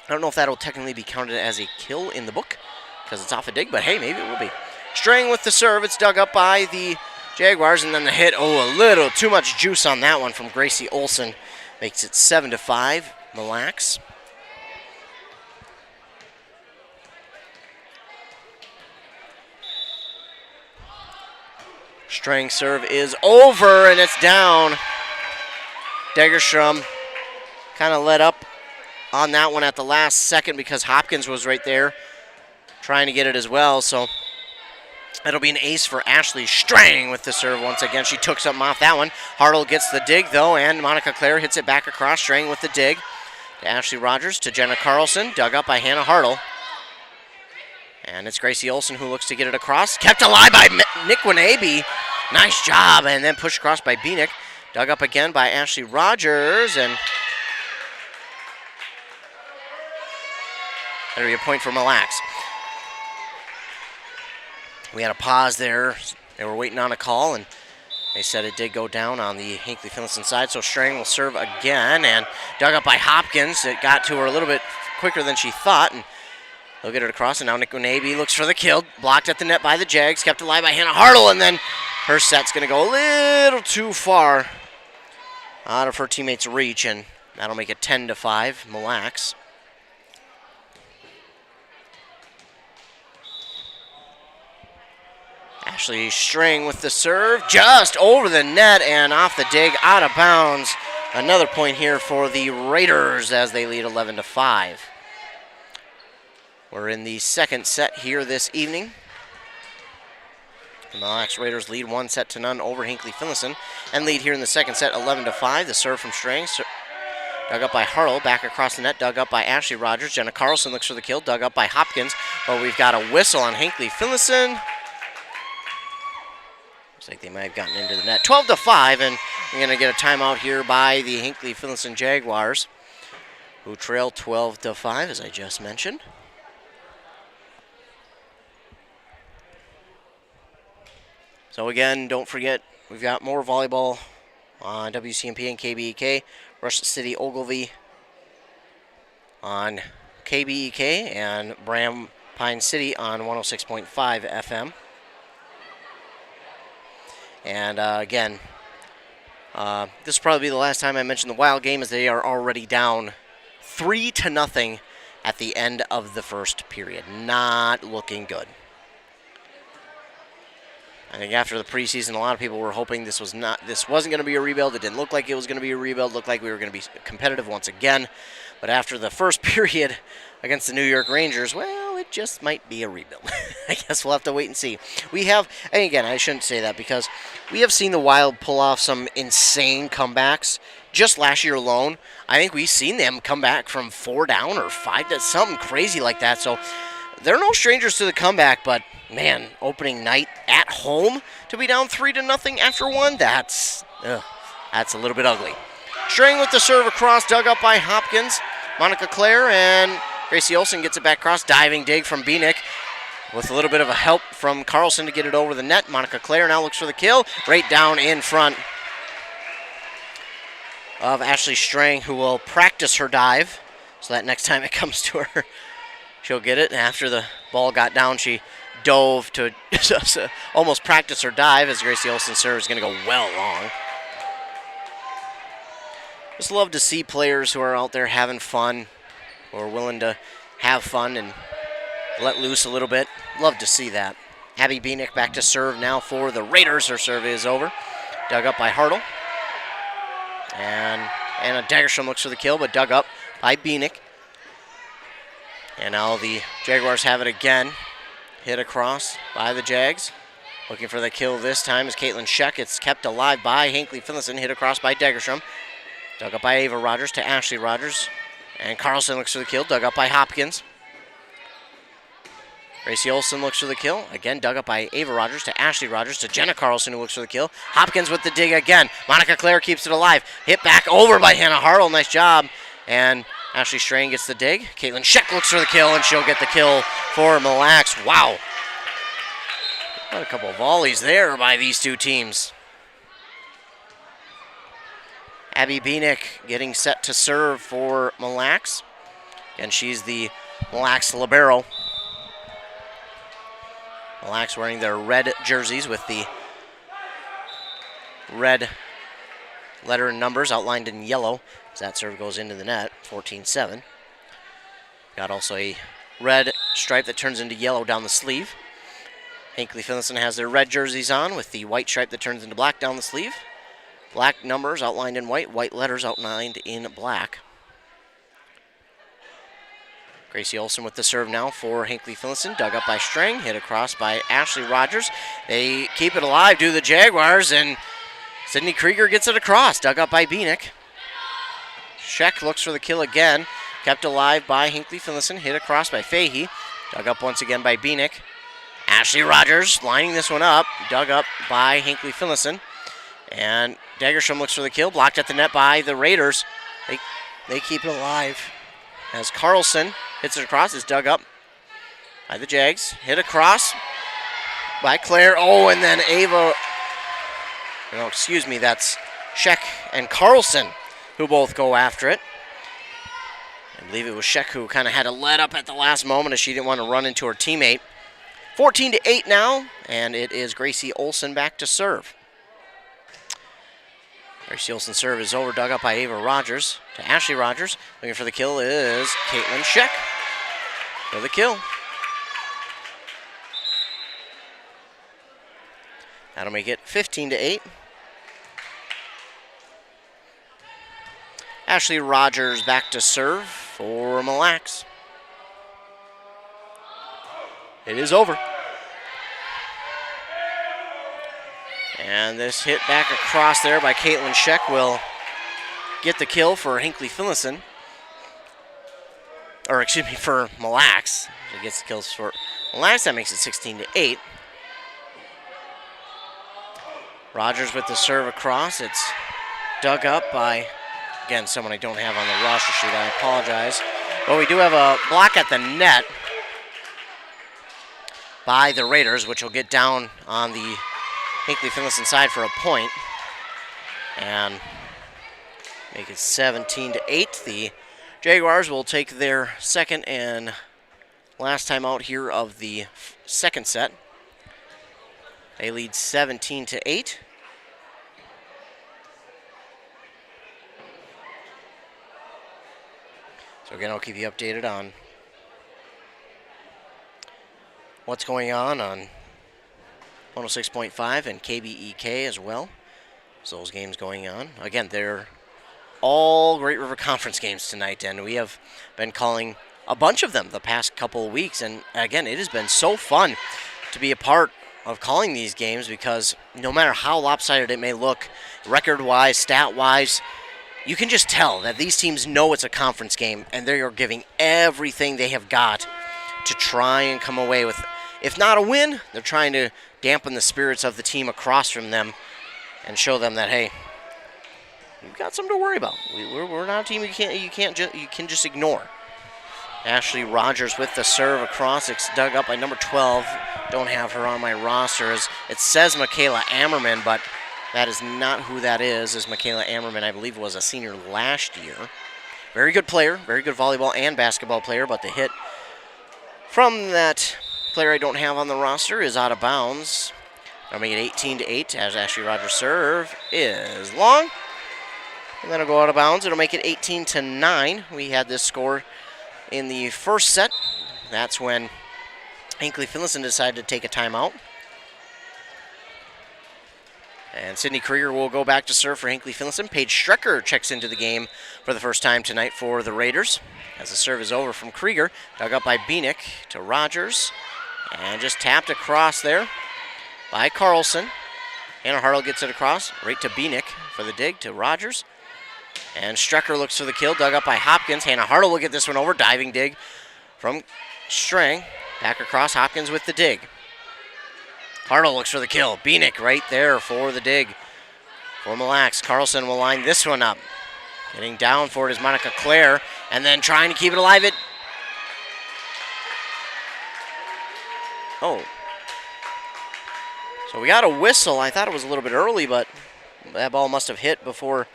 I don't know if that'll technically be counted as a kill in the book, because it's off a dig, but hey, maybe it will be. Strang with the serve, it's dug up by the Jaguars, and then the hit, a little too much juice on that one from Gracie Olson. Makes it 7-5, Mille Lacs. Strang serve is over, and it's down. Degerstrom kind of let up on that one at the last second because Hopkins was right there trying to get it as well, so it'll be an ace for Ashley Strang with the serve once again. She took something off that one. Hartle gets the dig, though, and Monica Claire hits it back across. Strang with the dig to Ashley Rogers, to Jenna Carlson. Dug up by Hannah Hartle. And it's Gracie Olson who looks to get it across. Kept alive by Nick Winabe. Nice job, and then pushed across by Beanick. Dug up again by Ashley Rogers, and that'll be a point for Mille Lacs. We had a pause there. They were waiting on a call, and they said it did go down on the Hinckley-Finlayson side, so Strang will serve again, and dug up by Hopkins. It got to her a little bit quicker than she thought, and they'll get it across, and now Nick Winabe looks for the kill. Blocked at the net by the Jags, kept alive by Hannah Hartle, and then her set's going to go a little too far out of her teammate's reach, and that'll make it 10-5, Mille Lacs. Ashley Strang with the serve, just over the net and off the dig, out of bounds. Another point here for the Raiders as they lead 11-5. We're in the second set here this evening. The Mille Lacs Raiders lead 1-0 over Hinckley-Finlayson and lead here in the second set 11-5. The serve from Strang, dug up by Hartle, back across the net, dug up by Ashley Rogers. Jenna Carlson looks for the kill, dug up by Hopkins, but we've got a whistle on Hinckley-Finlayson. Looks like they might have gotten into the net. 12-5, and we're going to get a timeout here by the Hinckley-Finlayson Jaguars, who trail 12-5, as I just mentioned. So again, don't forget, we've got more volleyball on WCMP and KBEK. Rush City Ogilvie on KBEK and Bram Pine City on 106.5 FM. And again, this will probably be the last time I mention the Wild game, as they are already down 3-0 at the end of the first period. Not looking good. I think after the preseason, a lot of people were hoping this wasn't going to be a rebuild. It didn't look like it was going to be a rebuild. It looked like we were going to be competitive once again. But after the first period against the New York Rangers, well, it just might be a rebuild. I guess we'll have to wait and see. We have, and again, I shouldn't say that because we have seen the Wild pull off some insane comebacks. Just last year alone, I think we've seen them come back from 4 down or 5 to something crazy like that. So they're no strangers to the comeback, but man, opening night at home to be down 3-0 after one, that's a little bit ugly. Strang with the serve across, dug up by Hopkins. Monica Claire and Gracie Olson gets it back across. Diving dig from Beanick with a little bit of a help from Carlson to get it over the net. Monica Claire now looks for the kill. Right down in front of Ashley Strang, who will practice her dive so that next time it comes to her, she'll get it. And after the ball got down, she dove to almost practice her dive as Gracie Olson's serve is going to go well long. Just love to see players who are out there having fun or willing to have fun and let loose a little bit. Love to see that. Abby Beanick back to serve now for the Raiders. Her serve is over. Dug up by Hartle. And Anna Dagerstrom looks for the kill, but dug up by Beanick. And now the Jaguars have it again. hit across by the Jags. Looking for the kill this time is Caitlin Scheck. It's kept alive by Hinckley-Finlayson, hit across by Degerstrom. Dug up by Ava Rogers to Ashley Rogers. And Carlson looks for the kill, dug up by Hopkins. Gracie Olson looks for the kill. Again, dug up by Ava Rogers to Ashley Rogers to Jenna Carlson, who looks for the kill. Hopkins with the dig again. Monica Clare keeps it alive. Hit back over by Hannah Hartle. Nice job. And Ashley Strain gets the dig. Caitlin Scheck looks for the kill, and she'll get the kill for Mille Lacs. Wow. What a couple of volleys there by these two teams. Abby Beanick getting set to serve for Mille Lacs. And she's the Mille Lacs libero. Mille Lacs wearing their red jerseys with the red letter and numbers outlined in yellow as that serve goes into the net, 14-7. Got also a red stripe that turns into yellow down the sleeve. Hinckley-Finlayson has their red jerseys on with the white stripe that turns into black down the sleeve. Black numbers outlined in white, white letters outlined in black. Gracie Olson with the serve now for Hinckley-Finlayson. Dug up by Strang, hit across by Ashley Rogers. They keep it alive, do the Jaguars, and Sydney Krieger gets it across. Dug up by Beanick. Scheck looks for the kill again. Kept alive by Hinckley-Finlayson. Hit across by Fahey. Dug up once again by Beanick. Ashley Rogers lining this one up. Dug up by Hinckley-Finlayson. And Degerstrom looks for the kill. Blocked at the net by the Raiders. They keep it alive. As Carlson hits it across, is dug up by the Jags. Hit across by Claire. Oh, and then Ava. No, excuse me, that's Scheck and Carlson who both go after it. I believe it was Scheck who kind of had to let up at the last moment as she didn't want to run into her teammate. 14-8 now, and it is Gracie Olson back to serve. Gracie Olson's serve is over, dug up by Ava Rogers to Ashley Rogers. Looking for the kill is Caitlin Scheck for the kill. That'll make it 15-8. Ashley Rogers back to serve for Mille Lacs. It is over. And this hit back across there by Caitlin Scheck will get the kill for Hinckley-Finlayson. Or excuse me, for Mille Lacs. She gets the kills for Mille Lacs. That makes it 16-8. Rogers with the serve across. It's dug up by, again, someone I don't have on the roster sheet. I apologize. But we do have a block at the net by the Raiders, which will get down on the Hinckley-Finlayson side for a point. And make it 17-8. The Jaguars will take their second and last time out here of the second set. They lead 17-8. So again, I'll keep you updated on what's going on 106.5 and KBEK as well. So those games going on. Again, they're all Great River Conference games tonight, and we have been calling a bunch of them the past couple of weeks. And again, it has been so fun to be a part of calling these games because no matter how lopsided it may look, record-wise, stat-wise, you can just tell that these teams know it's a conference game, and they are giving everything they have got to try and come away with, if not a win, they're trying to dampen the spirits of the team across from them and show them that, hey, you've got something to worry about. We're not a team you can just ignore. Ashley Rogers with the serve across. It's dug up by number 12. Don't have her on my roster. It says Michaela Ammerman, but that is not who that is, as Michaela Ammerman, I believe, was a senior last year. Very good player, very good volleyball and basketball player, but the hit from that player I don't have on the roster is out of bounds. I'll make it 18-8 as Ashley Rogers' serve is long. And then it'll go out of bounds. It'll make it 18-9. We had this score in the first set. That's when Hinckley-Finlayson decided to take a timeout. And Sydney Krieger will go back to serve for Hinckley-Finlayson. Paige Strecker checks into the game for the first time tonight for the Raiders. As the serve is over from Krieger, dug up by Beanick to Rogers. And just tapped across there by Carlson. Hannah Hartle gets it across right to Bieniek for the dig to Rogers. And Strecker looks for the kill, dug up by Hopkins. Hannah Hartle will get this one over. Diving dig from Strang. Back across, Hopkins with the dig. Hartle looks for the kill. Bieniek right there for the dig for Mille Lacs. Carlson will line this one up. Getting down for it is Monica Clare. And then trying to keep it alive. So we got a whistle. I thought it was a little bit early, but that ball must have hit before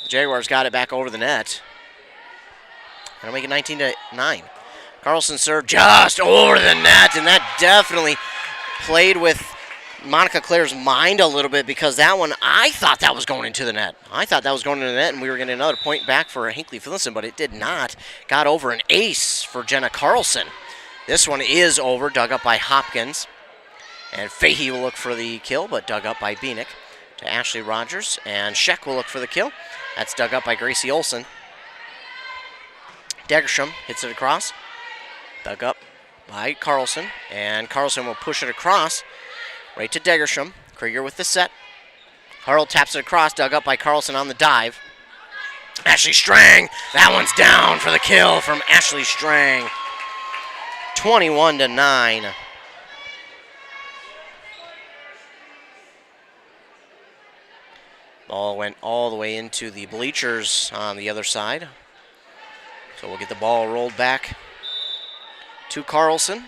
the Jaguars got it back over the net. That'll make it 19-9. Carlson served just over the net, and that definitely played with Monica Clare's mind a little bit, because that one, I thought that was going into the net. And we were getting another point back for Hinckley-Finlayson, but it did not. Got over an ace for Jenna Carlson. This one is over, dug up by Hopkins. And Fahey will look for the kill, but dug up by Bieniek to Ashley Rogers. And Scheck will look for the kill. That's dug up by Gracie Olson. Degerstrom hits it across. Dug up by Carlson. And Carlson will push it across right to Degerstrom. Krieger with the set. Hartle taps it across, dug up by Carlson on the dive. Ashley Strang, that one's down for the kill from Ashley Strang. 21-9. Ball went all the way into the bleachers on the other side. So we'll get the ball rolled back to Carlson.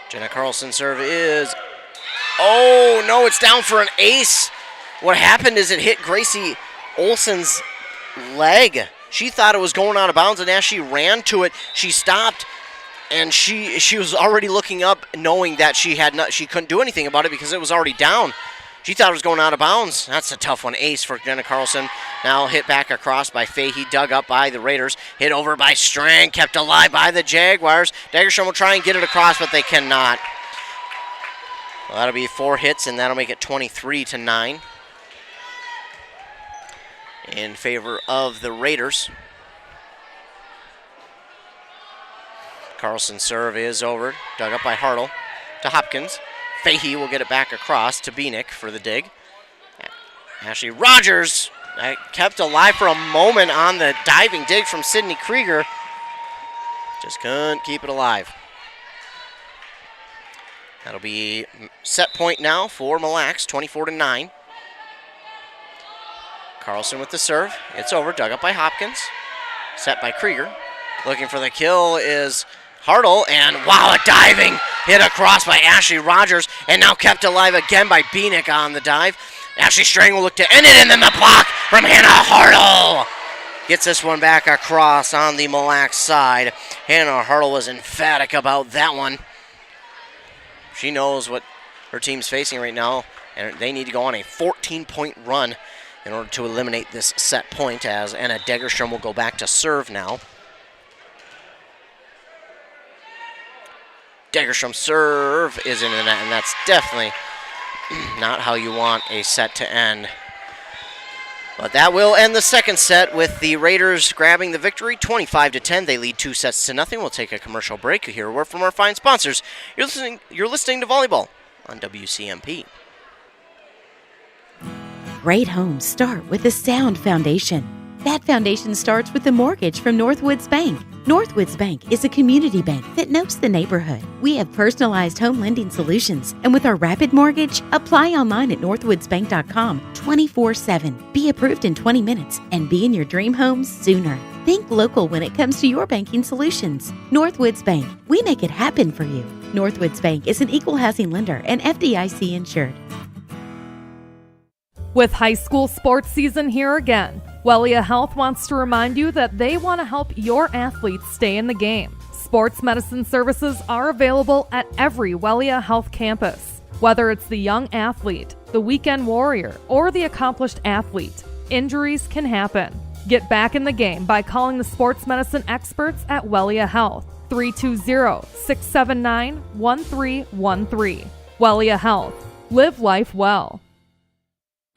Jenna Carlson's serve is... Oh, no, it's down for an ace. What happened is it hit Gracie Olson's leg. She thought it was going out of bounds, and as she ran to it, she stopped, and she was already looking up, knowing that she couldn't do anything about it because it was already down. She thought it was going out of bounds. That's a tough one. Ace for Jenna Carlson. Now hit back across by Fahey, dug up by the Raiders. Hit over by Strang, kept alive by the Jaguars. Degerstrom will try and get it across, but they cannot. Well, that'll be 4 hits, and that'll make it 23-9 in favor of the Raiders. Carlson's serve is over, dug up by Hartle to Hopkins. Fahey will get it back across to Bieniek for the dig. Ashley Rogers kept alive for a moment on the diving dig from Sydney Krieger. Just couldn't keep it alive. That'll be set point now for Mille Lacs, 24-9. Carlson with the serve. It's over, dug up by Hopkins. Set by Krieger. Looking for the kill is Hartle, and wow, a diving hit across by Ashley Rogers, and now kept alive again by Bieniek on the dive. Ashley Strang will look to end it, and then the block from Hannah Hartle. Gets this one back across on the Mille Lacs side. Hannah Hartle was emphatic about that one. She knows what her team's facing right now, and they need to go on a 14-point run in order to eliminate this set point, as Anna Degerstrom will go back to serve now. Degerstrom's serve is in the net, and that's definitely not how you want a set to end. But that will end the second set with the Raiders grabbing the victory, 25-10. They lead 2-0. We'll take a commercial break. You hear a word from our fine sponsors. You're listening to Volleyball on WCMP. Great homes start with a sound foundation. That foundation starts with a mortgage from Northwoods Bank. Northwoods Bank is a community bank that knows the neighborhood. We have personalized home lending solutions, and with our Rapid Mortgage, apply online at northwoodsbank.com 24/7. Be approved in 20 minutes and be in your dream home sooner. Think local when it comes to your banking solutions. Northwoods Bank, we make it happen for you. Northwoods Bank is an equal housing lender and FDIC insured. With high school sports season here again, Wellia Health wants to remind you that they want to help your athletes stay in the game. Sports medicine services are available at every Wellia Health campus. Whether it's the young athlete, the weekend warrior, or the accomplished athlete, injuries can happen. Get back in the game by calling the sports medicine experts at Wellia Health, 320-679-1313. Wellia Health. Live life well.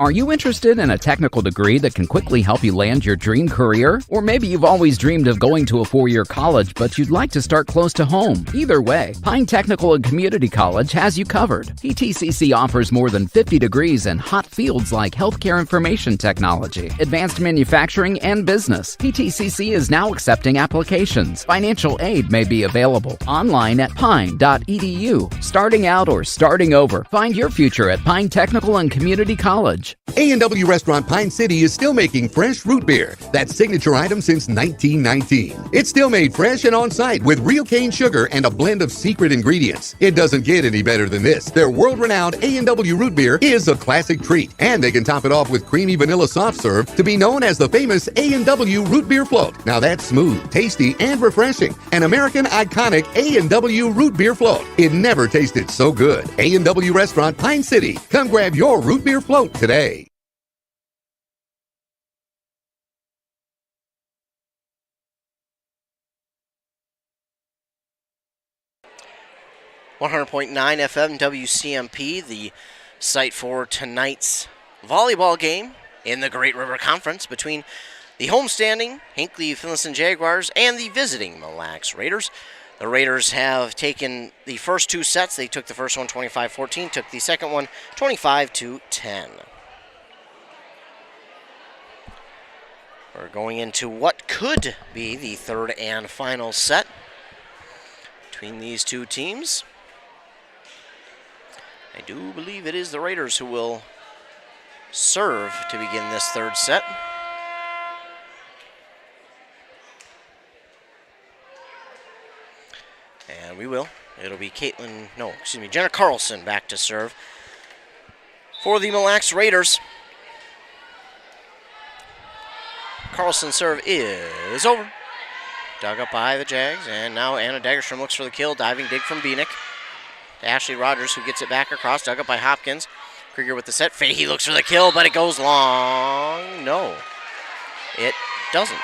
Are you interested in a technical degree that can quickly help you land your dream career? Or maybe you've always dreamed of going to a four-year college, but you'd like to start close to home. Either way, Pine Technical and Community College has you covered. PTCC offers more than 50 degrees in hot fields like healthcare information technology, advanced manufacturing, and business. PTCC is now accepting applications. Financial aid may be available online at pine.edu. Starting out or starting over, find your future at Pine Technical and Community College. A&W Restaurant Pine City is still making fresh root beer, that signature item since 1919. It's still made fresh and on-site with real cane sugar and a blend of secret ingredients. It doesn't get any better than this. Their world-renowned A&W root beer is a classic treat, and they can top it off with creamy vanilla soft serve to be known as the famous A&W root beer float. Now that's smooth, tasty, and refreshing. An American iconic A&W root beer float. It never tasted so good. A&W Restaurant Pine City. Come grab your root beer float today. 100.9 FM WCMP, the site for tonight's volleyball game in the Great River Conference between the homestanding Hinckley-Finlayson Jaguars and the visiting Mille Raiders. The Raiders have taken the first two sets. They took the first one 25-14, took the second one 25-10. We're going into what could be the third and final set between these two teams. I do believe it is the Raiders who will serve to begin this third set. And we will. It'll be Jenna Carlson back to serve for the Mille Raiders. Carlson's serve is over. Dug up by the Jags, and now Anna Dagerstrom looks for the kill. Diving dig from Bieniek. To Ashley Rogers, who gets it back across. Dug up by Hopkins. Krieger with the set. Fahey looks for the kill, but it goes long. No, it doesn't.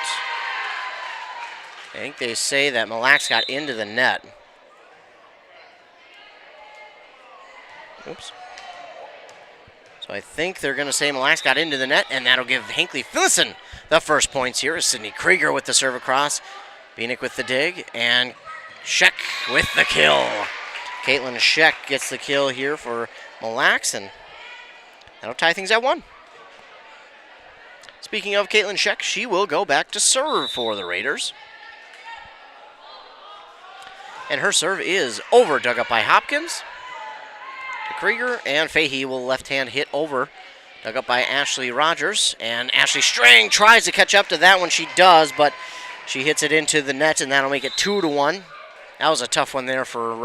I think they say that Mille got into the net. Oops. So I think they're going to say Mille got into the net, and that'll give Hinckley-Finlayson the first points here. Is Sydney Krieger with the serve across. Bieniek with the dig, and Scheck with the kill. Caitlin Scheck gets the kill here for Mille, and that'll tie things at 1. Speaking of Caitlin Scheck, she will go back to serve for the Raiders. And her serve is over, dug up by Hopkins. To Krieger, and Fahey will left-hand hit over. Dug up by Ashley Rogers, and Ashley Strang tries to catch up to that one. She does, but she hits it into the net, and that'll make it 2-1. That was a tough one there for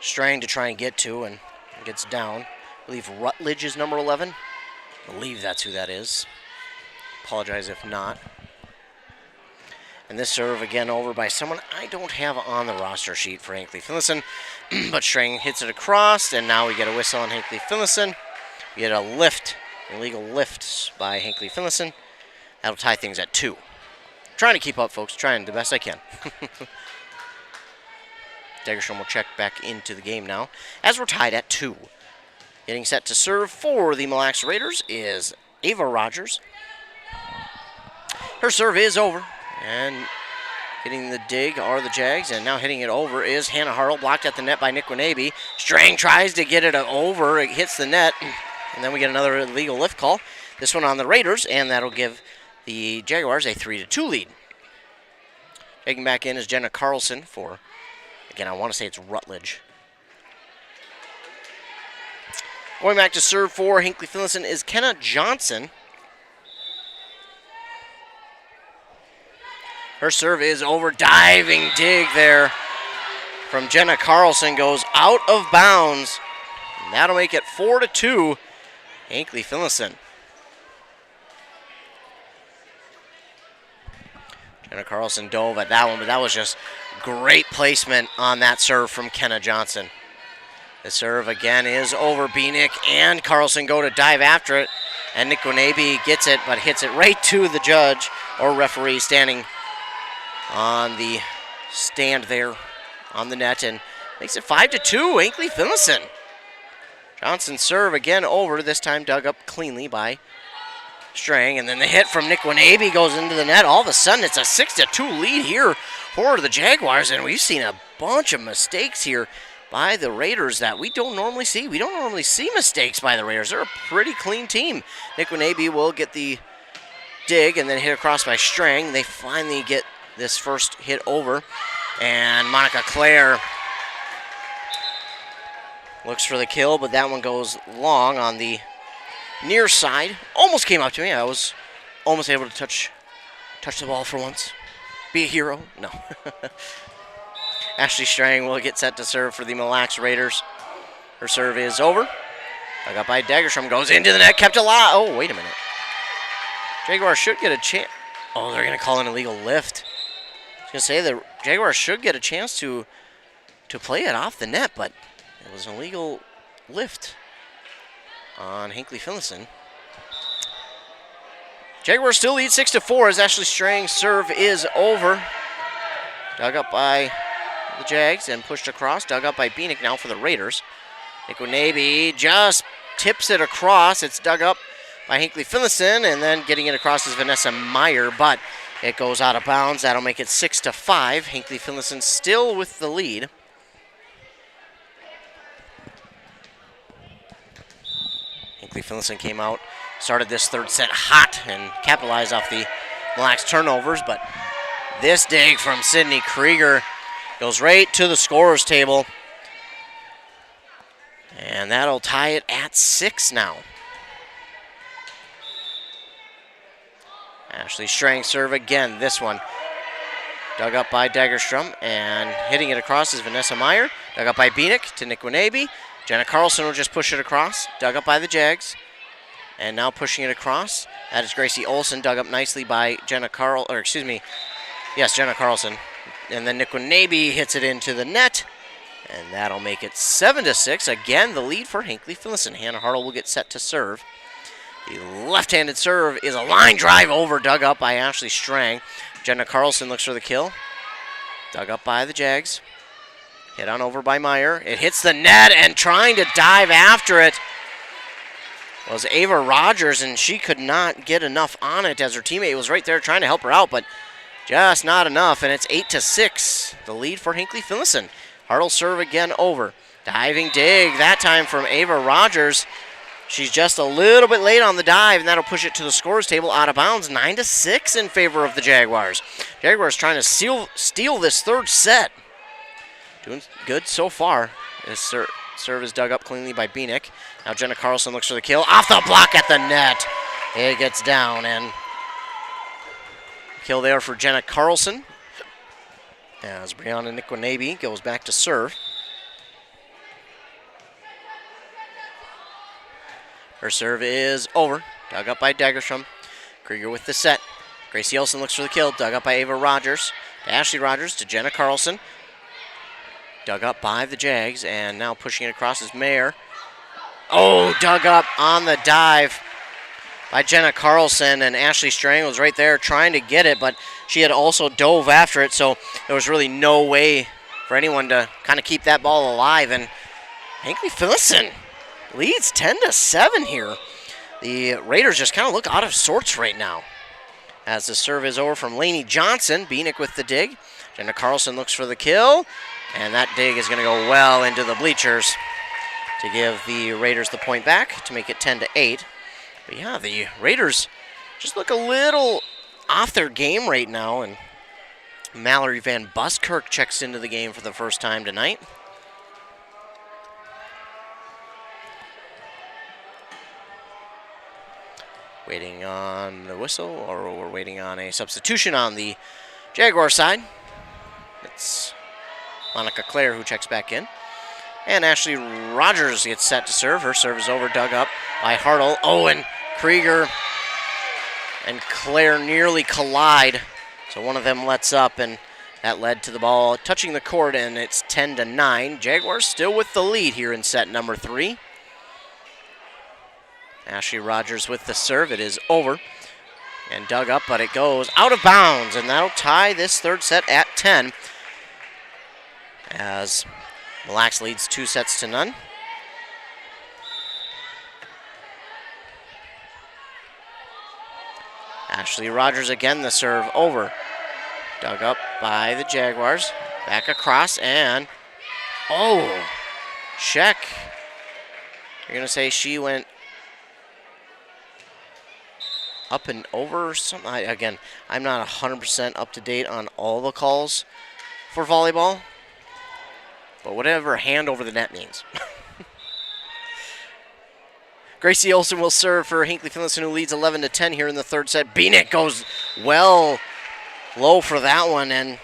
Strang to try and get to, and gets down. I believe Rutledge is number 11. I believe that's who that is. Apologize if not. And this serve again over by someone I don't have on the roster sheet for Hinckley-Finlayson. But Strang hits it across, and now we get a whistle on Hinckley-Finlayson. We get a lift, illegal lift by Hinckley-Finlayson. That'll tie things at 2. Trying to keep up, folks. Trying the best I can. Dagerstrom will check back into the game now as we're tied at 2. Getting set to serve for the Mille Raiders is Ava Rogers. Her serve is over. And hitting the dig are the Jags, and now hitting it over is Hannah Hartle, blocked at the net by Nick Winabe. Strang tries to get it over, it hits the net, and then we get another illegal lift call. This one on the Raiders, and that'll give the Jaguars a 3-2 lead. Taking back in is Jenna Carlson for, again, I want to say it's Rutledge. Going back to serve for Hinckley-Finlayson is Kenna Johnson. Her serve is over, diving dig there from Jenna Carlson, goes out of bounds. And that'll make it 4-2, Hinckley-Finlayson. Jenna Carlson dove at that one, but that was just great placement on that serve from Kenna Johnson. The serve again is over. Bieniek and Carlson go to dive after it, and Nick Winabe gets it, but hits it right to the judge or referee standing on the stand there on the net, and makes it 5-2, Hinckley-Finlayson. Johnson serve again over, this time dug up cleanly by Strang. And then the hit from Nick Wanabe goes into the net. All of a sudden, it's a 6-2 lead here for the Jaguars. And we've seen a bunch of mistakes here by the Raiders that we don't normally see. We don't normally see mistakes by the Raiders. They're a pretty clean team. Nick Wanabe will get the dig and then hit across by Strang. They finally get this first hit over. And Monica Claire looks for the kill, but that one goes long on the near side. Almost came up to me. I was almost able to touch the ball for once. Be a hero. No. Ashley Strang will get set to serve for the Mille Lacs Raiders. Her serve is over. Dug up by Dagerstrom. Goes into the net. Kept alive. Oh, wait a minute. Jaguars should get a chance. Oh, they're going to call an illegal lift. I was going to say the Jaguars should get a chance to play it off the net, but it was an illegal lift on Hinckley-Finlayson. Jaguars still lead 6-4 as Ashley Strang's serve is over. Dug up by the Jags and pushed across. Dug up by Beanick now for the Raiders. Nick Wanabe just tips it across. It's dug up by Hinckley-Finlayson, and then getting it across is Vanessa Meyer, but it goes out of bounds. That'll make it 6-5. Hinckley-Finlayson still with the lead. Hinckley-Finlayson came out, started this third set hot and capitalized off the Mille Lacs turnovers, but this dig from Sydney Krieger goes right to the scorer's table. And that'll tie it at 6 now. Ashley Strang serve again, this one. Dug up by Dagerstrom, and hitting it across is Vanessa Meyer. Dug up by Beanick to Nick Wanabe. Jenna Carlson will just push it across. Dug up by the Jags. And now pushing it across. That is Gracie Olson, dug up nicely by Jenna Carlson. And then Nick Wanabe hits it into the net. And that'll make it 7-6. Again, the lead for Hinckley-Finlayson. Hannah Hartle will get set to serve. The left-handed serve is a line drive over, dug up by Ashley Strang. Jenna Carlson looks for the kill. Dug up by the Jags. Hit on over by Meyer. It hits the net, and trying to dive after it was Ava Rogers, and she could not get enough on it as her teammate was right there trying to help her out, but just not enough, and it's 8-6. The lead for Hinckley-Finlayson. Hartle serve again over. Diving dig, that time from Ava Rogers. She's just a little bit late on the dive, and that'll push it to the scorer's table out of bounds. 9-6 in favor of the Jaguars. Jaguars trying to steal this third set. Doing good so far. This serve is dug up cleanly by Beanick. Now Jenna Carlson looks for the kill. Off the block at the net. It gets down, and kill there for Jenna Carlson. As Brianna Nick Wanabe goes back to serve. Her serve is over. Dug up by Dagerstrom. Krieger with the set. Gracie Olson looks for the kill. Dug up by Ava Rogers. To Ashley Rogers to Jenna Carlson. Dug up by the Jags, and now pushing it across is Mayer. Oh, dug up on the dive by Jenna Carlson, and Ashley Strang was right there trying to get it, but she had also dove after it, so there was really no way for anyone to kind of keep that ball alive, and Hinckley-Finlayson leads 10-7 here. The Raiders just kind of look out of sorts right now. As the serve is over from Lainey Johnson, Beanick with the dig. Jenna Carlson looks for the kill, and that dig is going to go well into the bleachers to give the Raiders the point back to make it 10-8. But yeah, the Raiders just look a little off their game right now, and Mallory Van Buskirk checks into the game for the first time tonight. Waiting on the whistle, or we're waiting on a substitution on the Jaguar side. It's Monica Claire who checks back in. And Ashley Rogers gets set to serve. Her serve is over, dug up by Hartle. Oh, and Krieger and Claire nearly collide. So one of them lets up, and that led to the ball touching the court, and it's 10-9. Jaguars still with the lead here in set number 3. Ashley Rogers with the serve. It is over and dug up, but it goes out of bounds, and that'll tie this third set at 10 as Mille Lacs leads 2-0. Ashley Rogers again, the serve over. Dug up by the Jaguars. Back across and, Sheck. You're going to say she went up and over or something? Again, I'm not 100% up to date on all the calls for volleyball, but whatever hand over the net means. Gracie Olson will serve for Hinckley-Finlayson, who leads 11-10 here in the third set. Beanick goes well low for that one and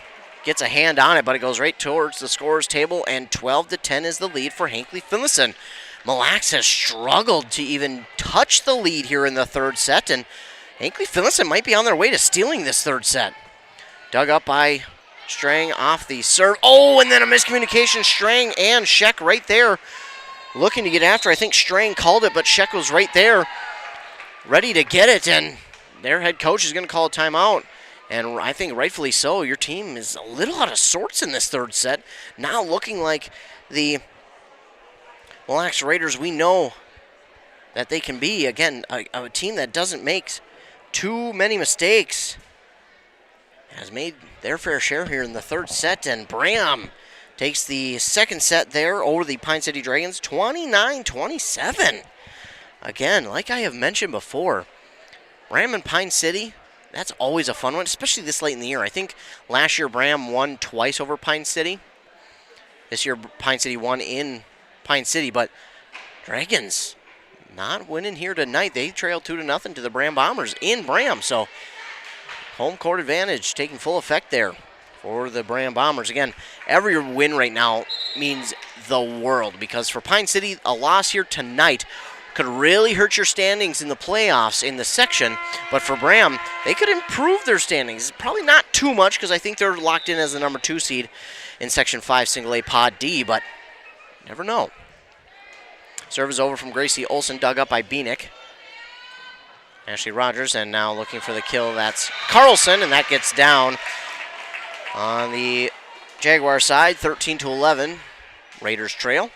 gets a hand on it, but it goes right towards the scorer's table, and 12-10 is the lead for Hinckley-Finlayson. Mille has struggled to even touch the lead here in the third set, and Hinckley-Finlayson might be on their way to stealing this third set. Dug up by Strang off the serve. And then a miscommunication. Strang and Sheck right there looking to get after. I think Strang called it, but Sheck was right there ready to get it, and their head coach is going to call a timeout. And I think rightfully so. Your team is a little out of sorts in this third set. Now looking like the Mille Raiders we know that they can be. Again, a team that doesn't make too many mistakes has made their fair share here in the third set. And Bram takes the second set there over the Pine City Dragons, 29-27. Again, like I have mentioned before, Bram and Pine City, that's always a fun one, especially this late in the year. I think last year Bram won twice over Pine City. This year Pine City won in Pine City, but Dragons not winning here tonight. They trailed 2-0 to the Bram Bombers in Bram, so home court advantage taking full effect there for the Bram Bombers. Again, every win right now means the world, because for Pine City, a loss here tonight could really hurt your standings in the playoffs in the section, but for Bram, they could improve their standings. Probably not too much, because I think they're locked in as the number 2 seed in Section 5 Single A Pod D, but never know. Serve is over from Gracie Olson, dug up by Beanick. Ashley Rogers, and now looking for the kill, that's Carlson, and that gets down on the Jaguar side, 13-11. Raiders trail.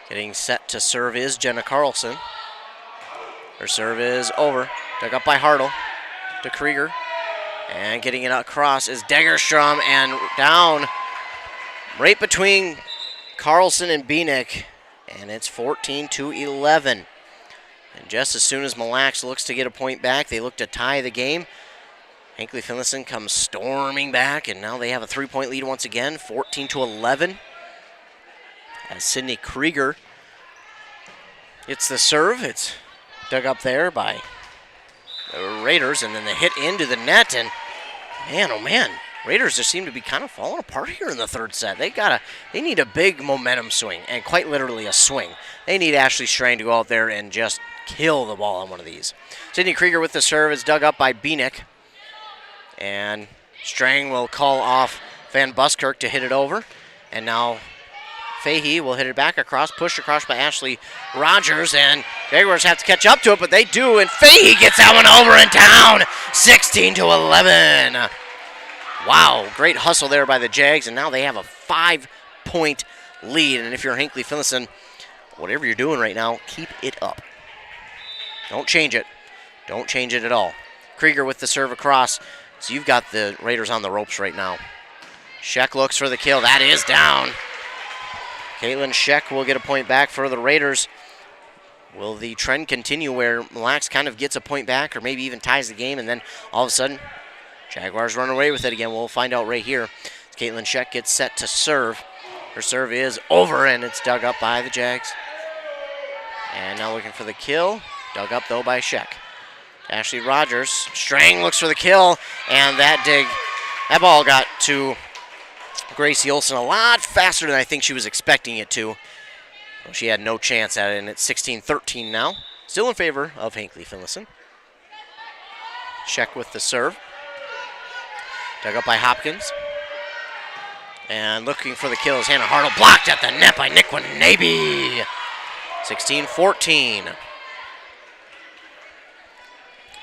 Getting set to serve is Jenna Carlson. Her serve is over. Dug up by Hartle to Krieger. And getting it across is Degerstrom, and down right between Carlson and Beanick. And it's 14-11. And just as soon as Mille looks to get a point back, they look to tie the game. Hinckley-Finlayson comes storming back, and now they have a 3-point lead once again, 14-11. As Sydney Krieger gets the serve, it's dug up there by the Raiders, and then the hit into the net, and man, oh man, Raiders just seem to be kind of falling apart here in the third set. They need a big momentum swing, and quite literally a swing. They need Ashley Strang to go out there and just kill the ball on one of these. Sydney Krieger with the serve is dug up by Beanick, and Strang will call off Van Buskirk to hit it over, and now Fahey will hit it back across, pushed across by Ashley Rogers, and Jaguars have to catch up to it, but they do, and Fahey gets that one over and down, 16-11. Wow, great hustle there by the Jags, and now they have a 5-point lead. And if you're Hinckley-Finlayson, whatever you're doing right now, keep it up. Don't change it. Don't change it at all. Krieger with the serve across, so you've got the Raiders on the ropes right now. Sheck looks for the kill. That is down. Caitlin Sheck will get a point back for the Raiders. Will the trend continue where Mille kind of gets a point back or maybe even ties the game, and then all of a sudden Jaguars run away with it again? We'll find out right here. Caitlin Sheck gets set to serve. Her serve is over, and it's dug up by the Jags. And now looking for the kill. Dug up, though, by Sheck. Ashley Rogers. Strang looks for the kill, and that ball got to Gracie Olson a lot faster than I think she was expecting it to. Well, she had no chance at it, and it's 16-13 now. Still in favor of Hinckley-Finlayson. Sheck with the serve. Dug up by Hopkins. And looking for the kill is Hannah Hartle. Blocked at the net by Nick Wanabe. 16-14.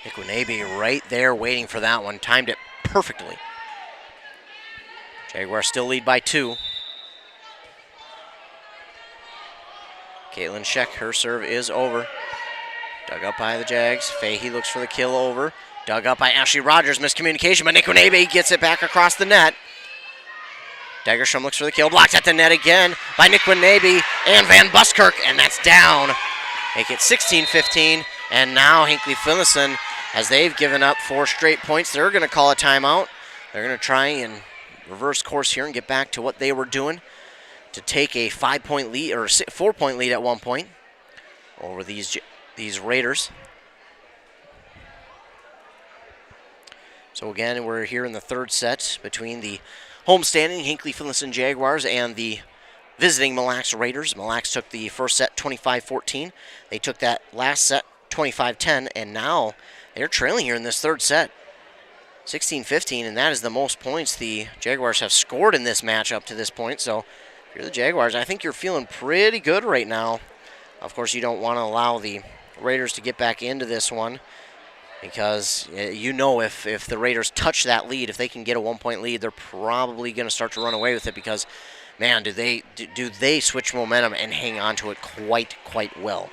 Nick Wanabe right there waiting for that one. Timed it perfectly. Jaguars still lead by 2. Caitlin Scheck, her serve is over. Dug up by the Jags. Fahey looks for the kill over. Dug up by Ashley Rogers. Miscommunication, but Nikwinebe gets it back across the net. Dagerstrom looks for the kill. Blocked at the net again by Nikwinebe and Van Buskirk, and that's down. Make it 16-15, and now Hinckley-Finlayson, as they've given up 4 straight points, they're going to call a timeout. They're going to try and reverse course here and get back to what they were doing to take a 5-point lead, or 4-point lead at one point over these Raiders. So again, we're here in the third set between the homestanding Hinckley-Finlayson Jaguars and the visiting Mille Lacs Raiders. Mille Lacs took the first set 25-14. They took that last set 25-10, and now they're trailing here in this third set 16-15, and that is the most points the Jaguars have scored in this match up to this point. So if you're the Jaguars, I think you're feeling pretty good right now. Of course, you don't want to allow the Raiders to get back into this one, because you know if the Raiders touch that lead, if they can get a 1-point lead, they're probably going to start to run away with it, because, man, do they switch momentum and hang on to it quite well.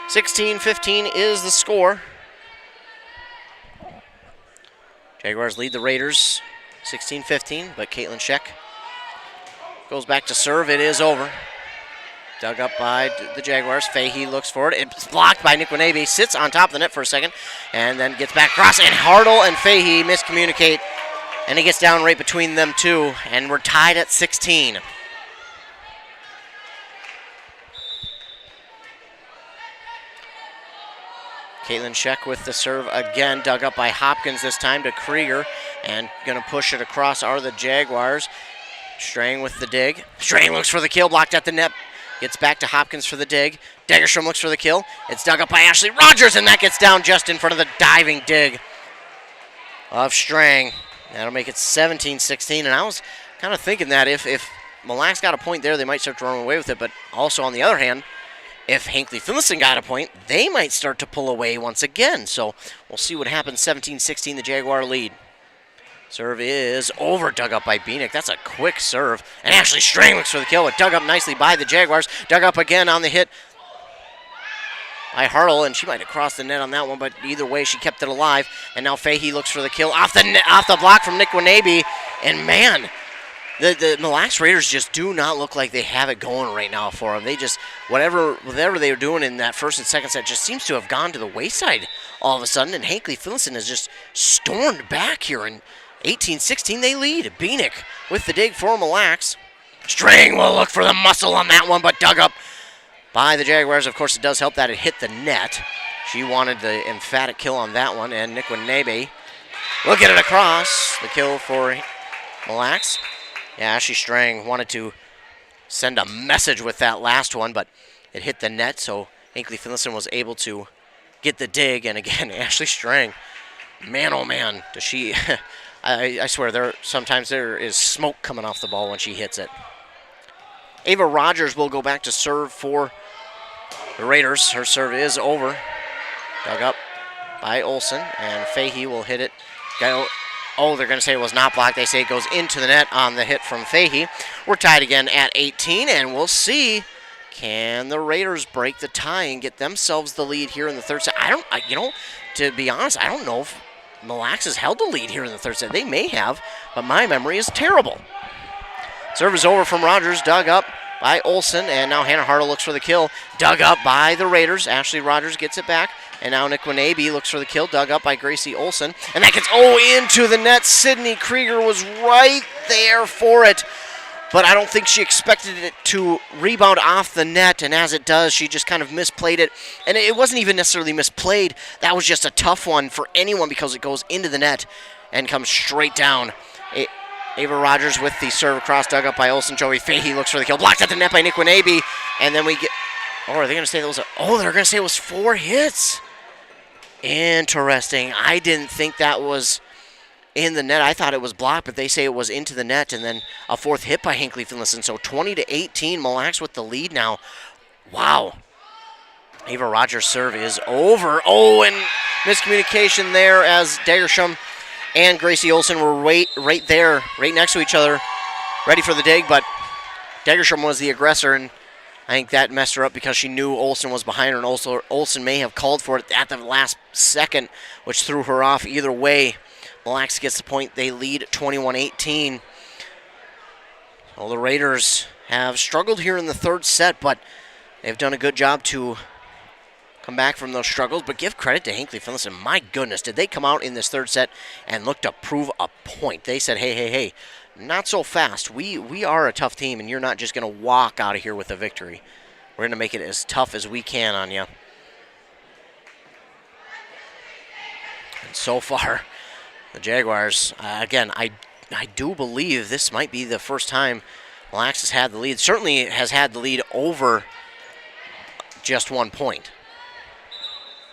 (16-15) is the score. Jaguars lead the Raiders 16-15, but Caitlin Scheck goes back to serve. It is over. Dug up by the Jaguars. Fahey looks for it. It's blocked by Nikwinebe. Sits on top of the net for a second and then gets back across. And Hartle and Fahey miscommunicate. And he gets down right between them two. And we're tied at 16. Caitlin Scheck with the serve again. Dug up by Hopkins this time to Krieger. And going to push it across are the Jaguars. Strang with the dig. Strang looks for the kill, blocked at the net. Gets back to Hopkins for the dig. Dagerstrom looks for the kill. It's dug up by Ashley Rogers, and that gets down just in front of the diving dig of Strang. That'll make it 17-16, and I was kind of thinking that if Mille Lacs got a point there, they might start to run away with it, but also on the other hand, if Hinckley-Finlayson got a point, they might start to pull away once again. So we'll see what happens. 17-16, the Jaguar lead. Serve is over, dug up by Beanick. That's a quick serve. And Ashley Strang looks for the kill. It dug up nicely by the Jaguars. Dug up again on the hit by Hartle, and she might have crossed the net on that one, but either way, she kept it alive. And now Fahey looks for the kill off the block from Nikwinebe. And man, the Mille Lacs Raiders just do not look like they have it going right now for them. They just, whatever they were doing in that first and second set just seems to have gone to the wayside all of a sudden. And Hinckley-Finlayson has just stormed back here, and 18-16, they lead. Beanick with the dig for Mille Lacs. Strang will look for the muscle on that one, but dug up by the Jaguars. Of course, it does help that it hit the net. She wanted the emphatic kill on that one, and Nikwinebe will get it across. The kill for Mille Lacs. Yeah, Ashley Strang wanted to send a message with that last one, but it hit the net, so Hinckley-Finlayson was able to get the dig. And again, Ashley Strang, man, oh man, does she... I swear, sometimes there is smoke coming off the ball when she hits it. Ava Rogers will go back to serve for the Raiders. Her serve is over. Dug up by Olsen, and Fahey will hit it. Oh, they're going to say it was not blocked. They say it goes into the net on the hit from Fahey. We're tied again at 18, and we'll see, can the Raiders break the tie and get themselves the lead here in the third set? To be honest, I don't know if Mille Lacs has held the lead here in the third set. They may have, but my memory is terrible. Serve is over from Rogers, dug up by Olsen, and now Hannah Hartle looks for the kill. Dug up by the Raiders. Ashley Rogers gets it back, and now Nikwinebe looks for the kill. Dug up by Gracie Olsen, and that gets into the net. Sydney Krieger was right there for it, but I don't think she expected it to rebound off the net, and as it does, she just kind of misplayed it. And it wasn't even necessarily misplayed. That was just a tough one for anyone because it goes into the net and comes straight down. Ava Rogers with the serve across, dug up by Olsen. Joey Fahey looks for the kill. Blocked at the net by Nikwinebe, and then we get... Oh, are they going to say that was they're going to say it was 4 hits. Interesting. I didn't think that was in the net. I thought it was blocked, but they say it was into the net, and then a 4th hit by Hinckley-Finlayson. So 20-18, Mille Lacs with the lead now. Wow. Ava Rogers' serve is over. Oh, and miscommunication there as Dagerstrom and Gracie Olson were right there, right next to each other, ready for the dig, but Degerstrom was the aggressor, and I think that messed her up because she knew Olson was behind her, and Olson may have called for it at the last second, which threw her off. Either way, Mille Lacs gets the point. They lead 21-18. Well, the Raiders have struggled here in the third set, but they've done a good job to come back from those struggles. But give credit to Hinckley-Finlayson. My goodness, did they come out in this third set and look to prove a point. They said, hey, not so fast. We are a tough team, and you're not just going to walk out of here with a victory. We're going to make it as tough as we can on you. And so far, the Jaguars, again, I do believe this might be the first time Mille Lacs has had the lead. Certainly has had the lead over just 1 point.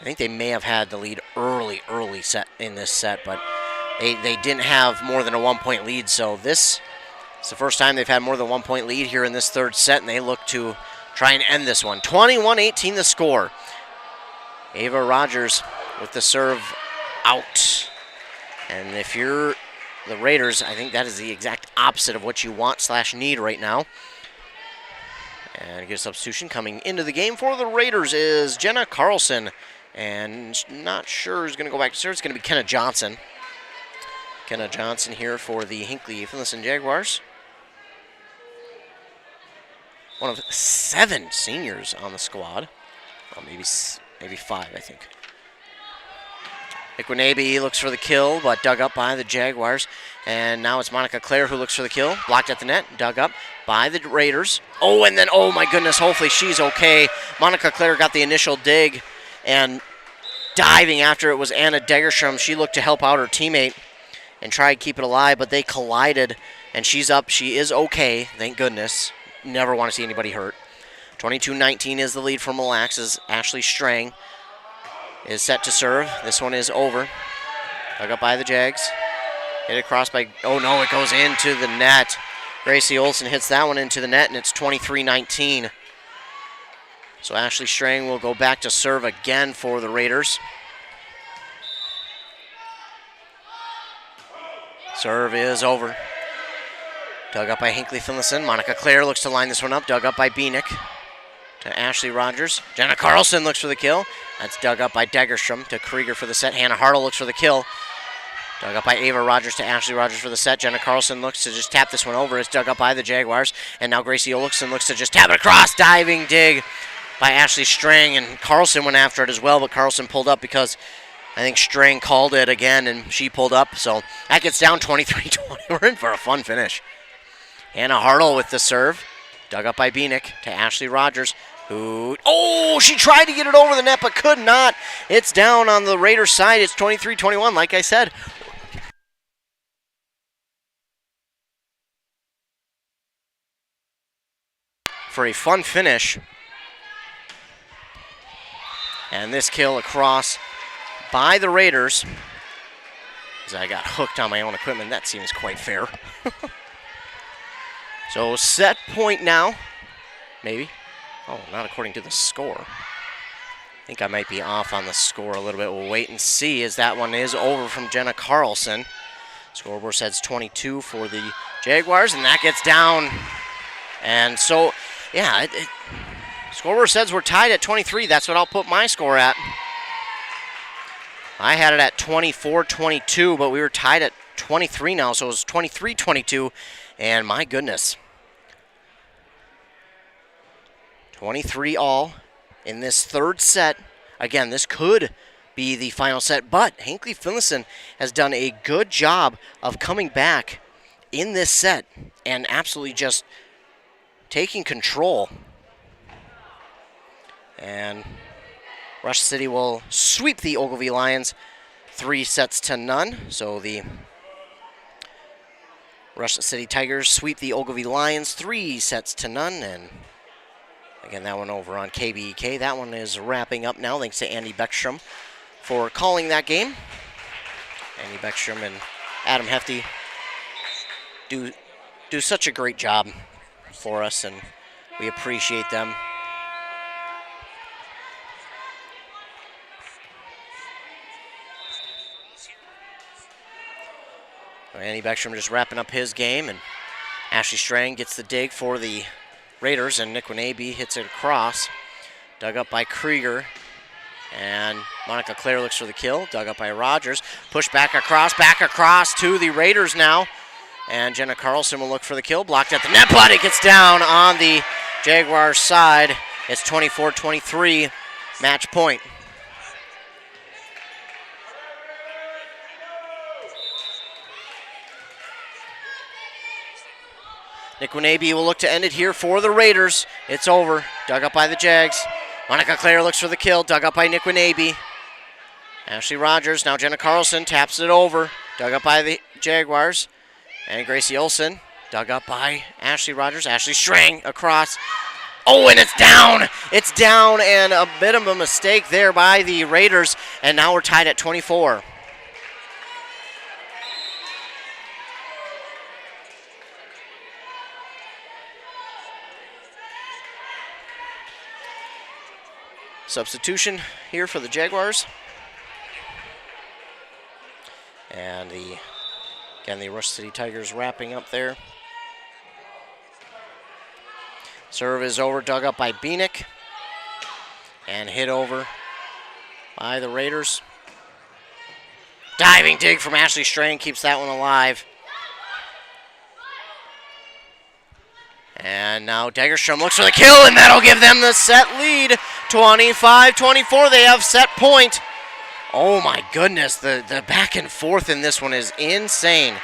I think they may have had the lead early set in this set, but they didn't have more than a 1 point lead. So this is the first time they've had more than 1 point lead here in this third set, and they look to try and end this one. 21-18 the score. Ava Rogers with the serve out. And if you're the Raiders, I think that is the exact opposite of what you want / need right now. And a substitution coming into the game for the Raiders is Jenna Carlson. And not sure who's going to go back to serve. It's going to be Kenna Johnson. Kenna Johnson here for the Hinckley-Finlayson Jaguars. One of 7 seniors on the squad. Well, maybe 5, I think. Iquinabe looks for the kill, but dug up by the Jaguars. And now it's Monica Clare who looks for the kill. Blocked at the net, dug up by the Raiders. Oh, and then, oh my goodness, hopefully she's okay. Monica Clare got the initial dig, and diving after it was Anna Degerstrom. She looked to help out her teammate and try to keep it alive, but they collided, and she's up. She is okay, thank goodness. Never want to see anybody hurt. 22-19 is the lead for Mille Lacs as Ashley Strang is set to serve. This one is over. Dug up by the Jags. Hit across by, oh no, it goes into the net. Gracie Olson hits that one into the net, and it's 23-19. So Ashley Strang will go back to serve again for the Raiders. Serve is over. Dug up by Hinckley-Finlayson. Monica Clare looks to line this one up. Dug up by Beanick to Ashley Rogers. Jenna Carlson looks for the kill. That's dug up by Degerstrom to Krieger for the set. Hannah Hartle looks for the kill. Dug up by Ava Rogers to Ashley Rogers for the set. Jenna Carlson looks to just tap this one over. It's dug up by the Jaguars. And now Gracie Olson looks to just tap it across. Diving dig by Ashley Strang. And Carlson went after it as well, but Carlson pulled up because I think Strang called it again, and she pulled up. So that gets down 23-20. We're in for a fun finish. Hannah Hartle with the serve. Dug up by Beanick to Ashley Rogers, who, oh, she tried to get it over the net but could not. It's down on the Raiders side. It's 23-21, like I said. For a fun finish. And this kill across by the Raiders. As I got hooked on my own equipment, that seems quite fair. So set point now. Maybe. Oh, not according to the score. I think I might be off on the score a little bit. We'll wait and see as that one is over from Jenna Carlson. Scoreboard says 22 for the Jaguars, and that gets down. And so, yeah, scoreboard says we're tied at 23. That's what I'll put my score at. I had it at 24-22, but we were tied at 23 now, so it was 23-22. And my goodness. 23 all in this third set. Again, this could be the final set, but Hinckley-Finlayson has done a good job of coming back in this set and absolutely just taking control. And Rush City will sweep the Ogilvie Lions 3-0. So the Rush City Tigers sweep the Ogilvie Lions 3-0. And again, that one over on KBEK. That one is wrapping up now, thanks to Andy Beckstrom for calling that game. Andy Beckstrom and Adam Hefty do such a great job for us, and we appreciate them. Andy Beckstrom just wrapping up his game, and Ashley Strang gets the dig for the Raiders, and Nick Winabe hits it across. Dug up by Krieger, and Monica Clare looks for the kill. Dug up by Rogers. Push back across to the Raiders now. And Jenna Carlson will look for the kill. Blocked at the net, but it gets down on the Jaguars side. It's 24-23, match point. Nick Winabe will look to end it here for the Raiders. It's over. Dug up by the Jags. Monica Clare looks for the kill. Dug up by Nick Winabe. Ashley Rogers. Now Jenna Carlson taps it over. Dug up by the Jaguars. And Gracie Olson. Dug up by Ashley Rogers. Ashley Strang across. Oh, and it's down. It's down, and a bit of a mistake there by the Raiders. And now we're tied at 24. Substitution here for the Jaguars. And the Rush City Tigers wrapping up there. Serve is over, dug up by Beanick. And hit over by the Raiders. Diving dig from Ashley Strang keeps that one alive. And now Degerstrom looks for the kill, and that'll give them the set lead. 25-24, they have set point. Oh my goodness, the back and forth in this one is insane.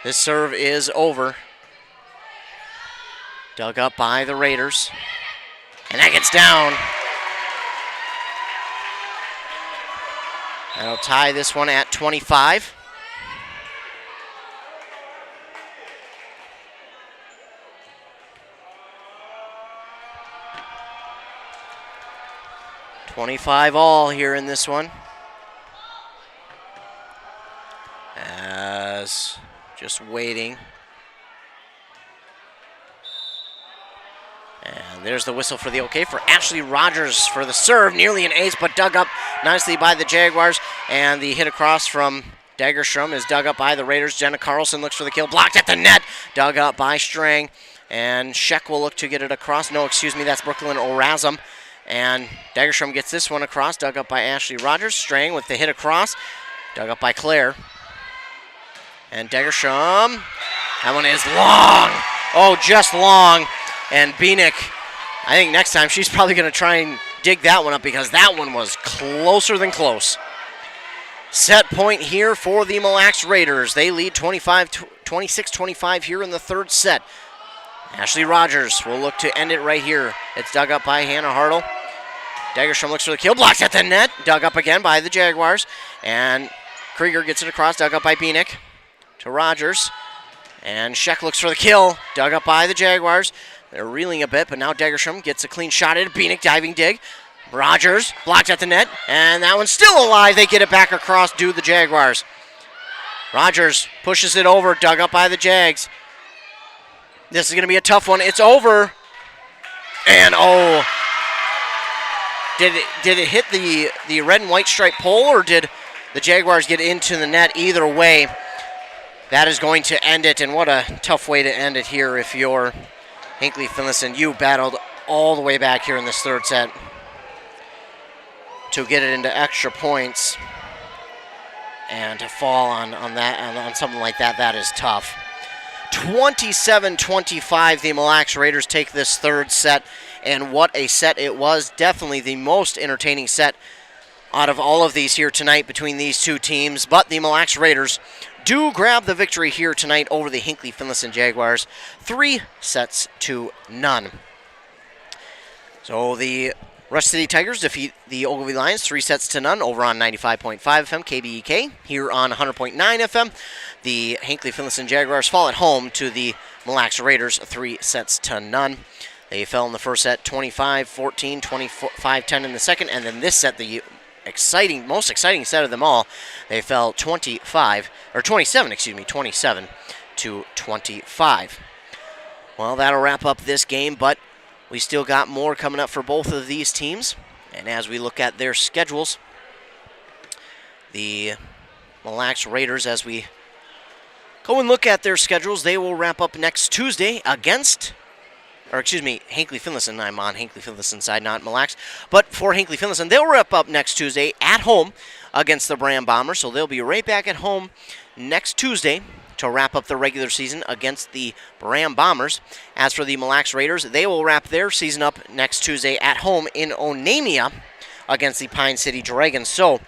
This serve is over. Dug up by the Raiders. And that gets down. That'll tie this one at 25. All here in this one. As just waiting. And there's the whistle for the okay for Ashley Rogers for the serve. Nearly an ace, but dug up nicely by the Jaguars. And the hit across from Degerstrom is dug up by the Raiders. Jenna Carlson looks for the kill. Blocked at the net. Dug up by Strang. And Sheck will look to get it across. No, excuse me, that's Brooklyn Orazum. And Degerstrom gets this one across. Dug up by Ashley Rogers. Strang with the hit across. Dug up by Claire. And Degerstrom. That one is long. Oh, just long. And Beanick, I think next time she's probably going to try and dig that one up because that one was closer than close. Set point here for the Mille Raiders. They lead 26-25 here in the third set. Ashley Rogers will look to end it right here. It's dug up by Hannah Hartle. Degerstrom looks for the kill. Blocks at the net. Dug up again by the Jaguars. And Krieger gets it across. Dug up by Beanick to Rogers. And Sheck looks for the kill. Dug up by the Jaguars. They're reeling a bit, but now Degerstrom gets a clean shot at it. Beanick diving dig. Rogers blocked at the net. And that one's still alive. They get it back across to the Jaguars. Rogers pushes it over. Dug up by the Jags. This is going to be a tough one. It's over. And oh. Did it hit the red and white stripe pole, or did the Jaguars get into the net? Either way, that is going to end it. And what a tough way to end it here if you're Hinckley-Finlayson. You battled all the way back here in this third set to get it into extra points. And to fall on something like that, that is tough. 27-25, the Mille Raiders take this third set, and what a set it was. Definitely the most entertaining set out of all of these here tonight between these two teams, but the Mille Raiders do grab the victory here tonight over the Hinckley-Finlayson Jaguars, 3-0. So the Rush City Tigers defeat the Ogilvie Lions 3-0 over on 95.5 FM KBEK. Here on 100.9 FM, the Hinckley-Finlayson Jaguars fall at home to the Mille Raiders 3-0. They fell in the first set 25-14, 25-10 in the second, and then this set, the most exciting set of them all, they fell 27 to 25. Well, that'll wrap up this game, but we still got more coming up for both of these teams. And as we look at their schedules, the Mille Raiders, as we go and look at their schedules, they will wrap up next Tuesday against, Hinckley-Finlayson. I'm on Hinckley-Finlayson side, not Mille. But for Hinckley-Finlayson, they'll wrap up next Tuesday at home against the Bram Bombers. So they'll be right back at home next Tuesday to wrap up the regular season against the Bram Bombers. As for the Mille Raiders, they will wrap their season up next Tuesday at home in Onamia against the Pine City Dragons. So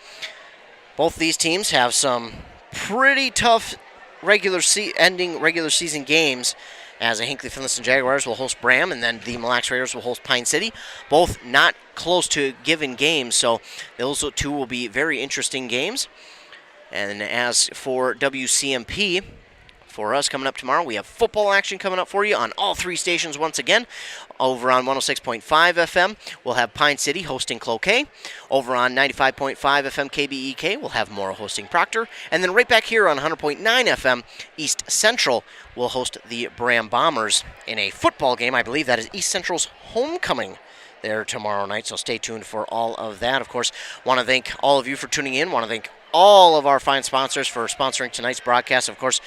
both these teams have some pretty tough regular season games, as the Hinckley-Finlayson Jaguars will host Bram, and then the Mille Raiders will host Pine City. Both not close to given games, so those two will be very interesting games. And as for WCMP, for us coming up tomorrow, we have football action coming up for you on all three stations once again. Over on 106.5 FM, we'll have Pine City hosting Cloquet. Over on 95.5 FM KBEK, we'll have Morrow hosting Proctor. And then right back here on 100.9 FM, East Central will host the Bram Bombers in a football game. I believe that is East Central's homecoming there tomorrow night, so stay tuned for all of that. Of course, want to thank all of you for tuning in. Want to thank all of our fine sponsors for sponsoring tonight's broadcast. Of course,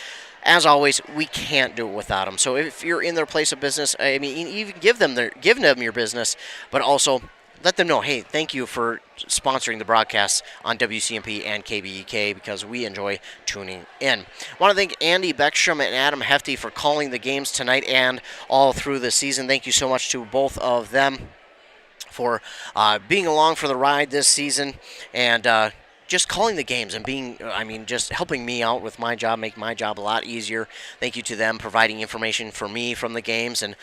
as always, we can't do it without them. So if you're in their place of business, I mean, even give them your business, but also let them know, hey, thank you for sponsoring the broadcasts on WCMP and KBEK, because we enjoy tuning in. I want to thank Andy Beckstrom and Adam Hefty for calling the games tonight and all through the season. Thank you so much to both of them for being along for the ride this season, and just calling the games and just helping me out with my job, make my job a lot easier. Thank you to them providing information for me from the games and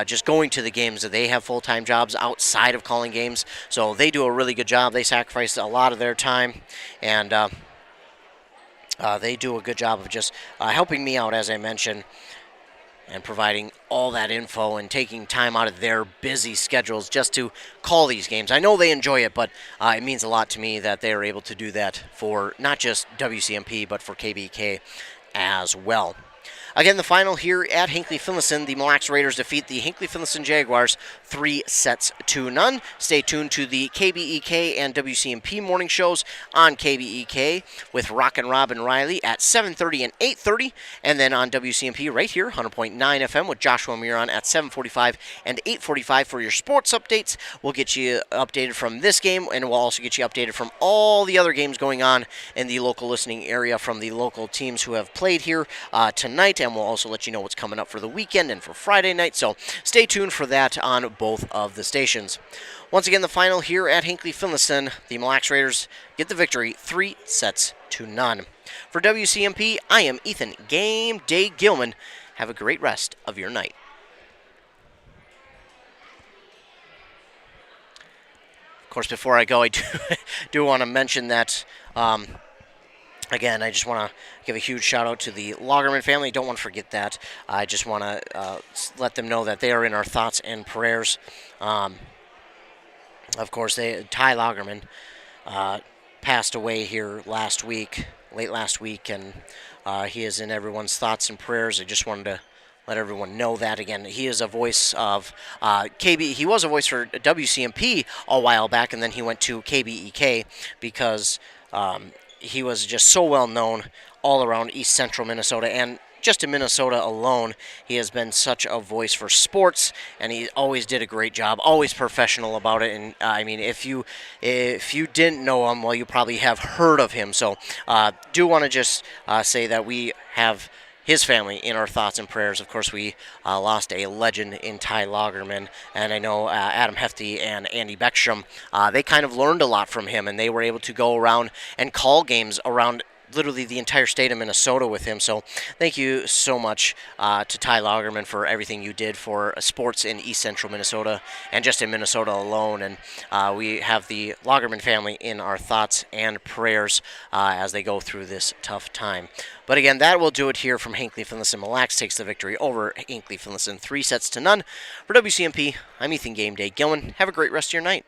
just going to the games. They have full-time jobs outside of calling games, so they do a really good job. They sacrifice a lot of their time, and they do a good job of just helping me out, as I mentioned, and providing all that info and taking time out of their busy schedules just to call these games. I know they enjoy it, but it means a lot to me that they are able to do that for not just WCMP, but for KBK as well. Again, the final here at Hinckley-Finlayson, the Mille Raiders defeat the Hinckley-Finlayson Jaguars 3-0. Stay tuned to the KBEK and WCMP morning shows on KBEK with Rock and Rob and Riley at 7:30 and 8:30, and then on WCMP right here, 100.9 FM with Joshua Miron at 7:45 and 8:45 for your sports updates. We'll get you updated from this game, and we'll also get you updated from all the other games going on in the local listening area from the local teams who have played here tonight, and we'll also let you know what's coming up for the weekend and for Friday night, so stay tuned for that on both of the stations. Once again, the final here at Hinckley-Finlayson, the Mille Raiders get the victory 3-0. For WCMP, I am Ethan Game Day Gilman. Have a great rest of your night. Of course, before I go, I do want to mention that again, I just want to give a huge shout out to the Lagerman family. Don't want to forget that. I just want to let them know that they are in our thoughts and prayers. Of course, Ty Lagerman passed away here late last week, and he is in everyone's thoughts and prayers. I just wanted to let everyone know that. Again, he is a voice of KB. He was a voice for WCMP a while back, and then he went to KBEK because he was just so well known all around East Central Minnesota, and just in Minnesota alone, he has been such a voice for sports, and he always did a great job, always professional about it. And I mean, if you didn't know him, well, you probably have heard of him. So do want to just say that we have his family in our thoughts and prayers. Of course, we lost a legend in Ty Lagerman, and I know Adam Hefty and Andy Beckstrom, they kind of learned a lot from him, and they were able to go around and call games around literally the entire state of Minnesota with him. So thank you so much to Ty Lagerman for everything you did for sports in East Central Minnesota and just in Minnesota alone. And we have the Lagerman family in our thoughts and prayers as they go through this tough time. But again, that will do it here from Hinckley-Finlayson. Mille takes the victory over Hinckley-Finlayson 3-0. For WCMP, I'm Ethan Game Day Gilman. Have a great rest of your night.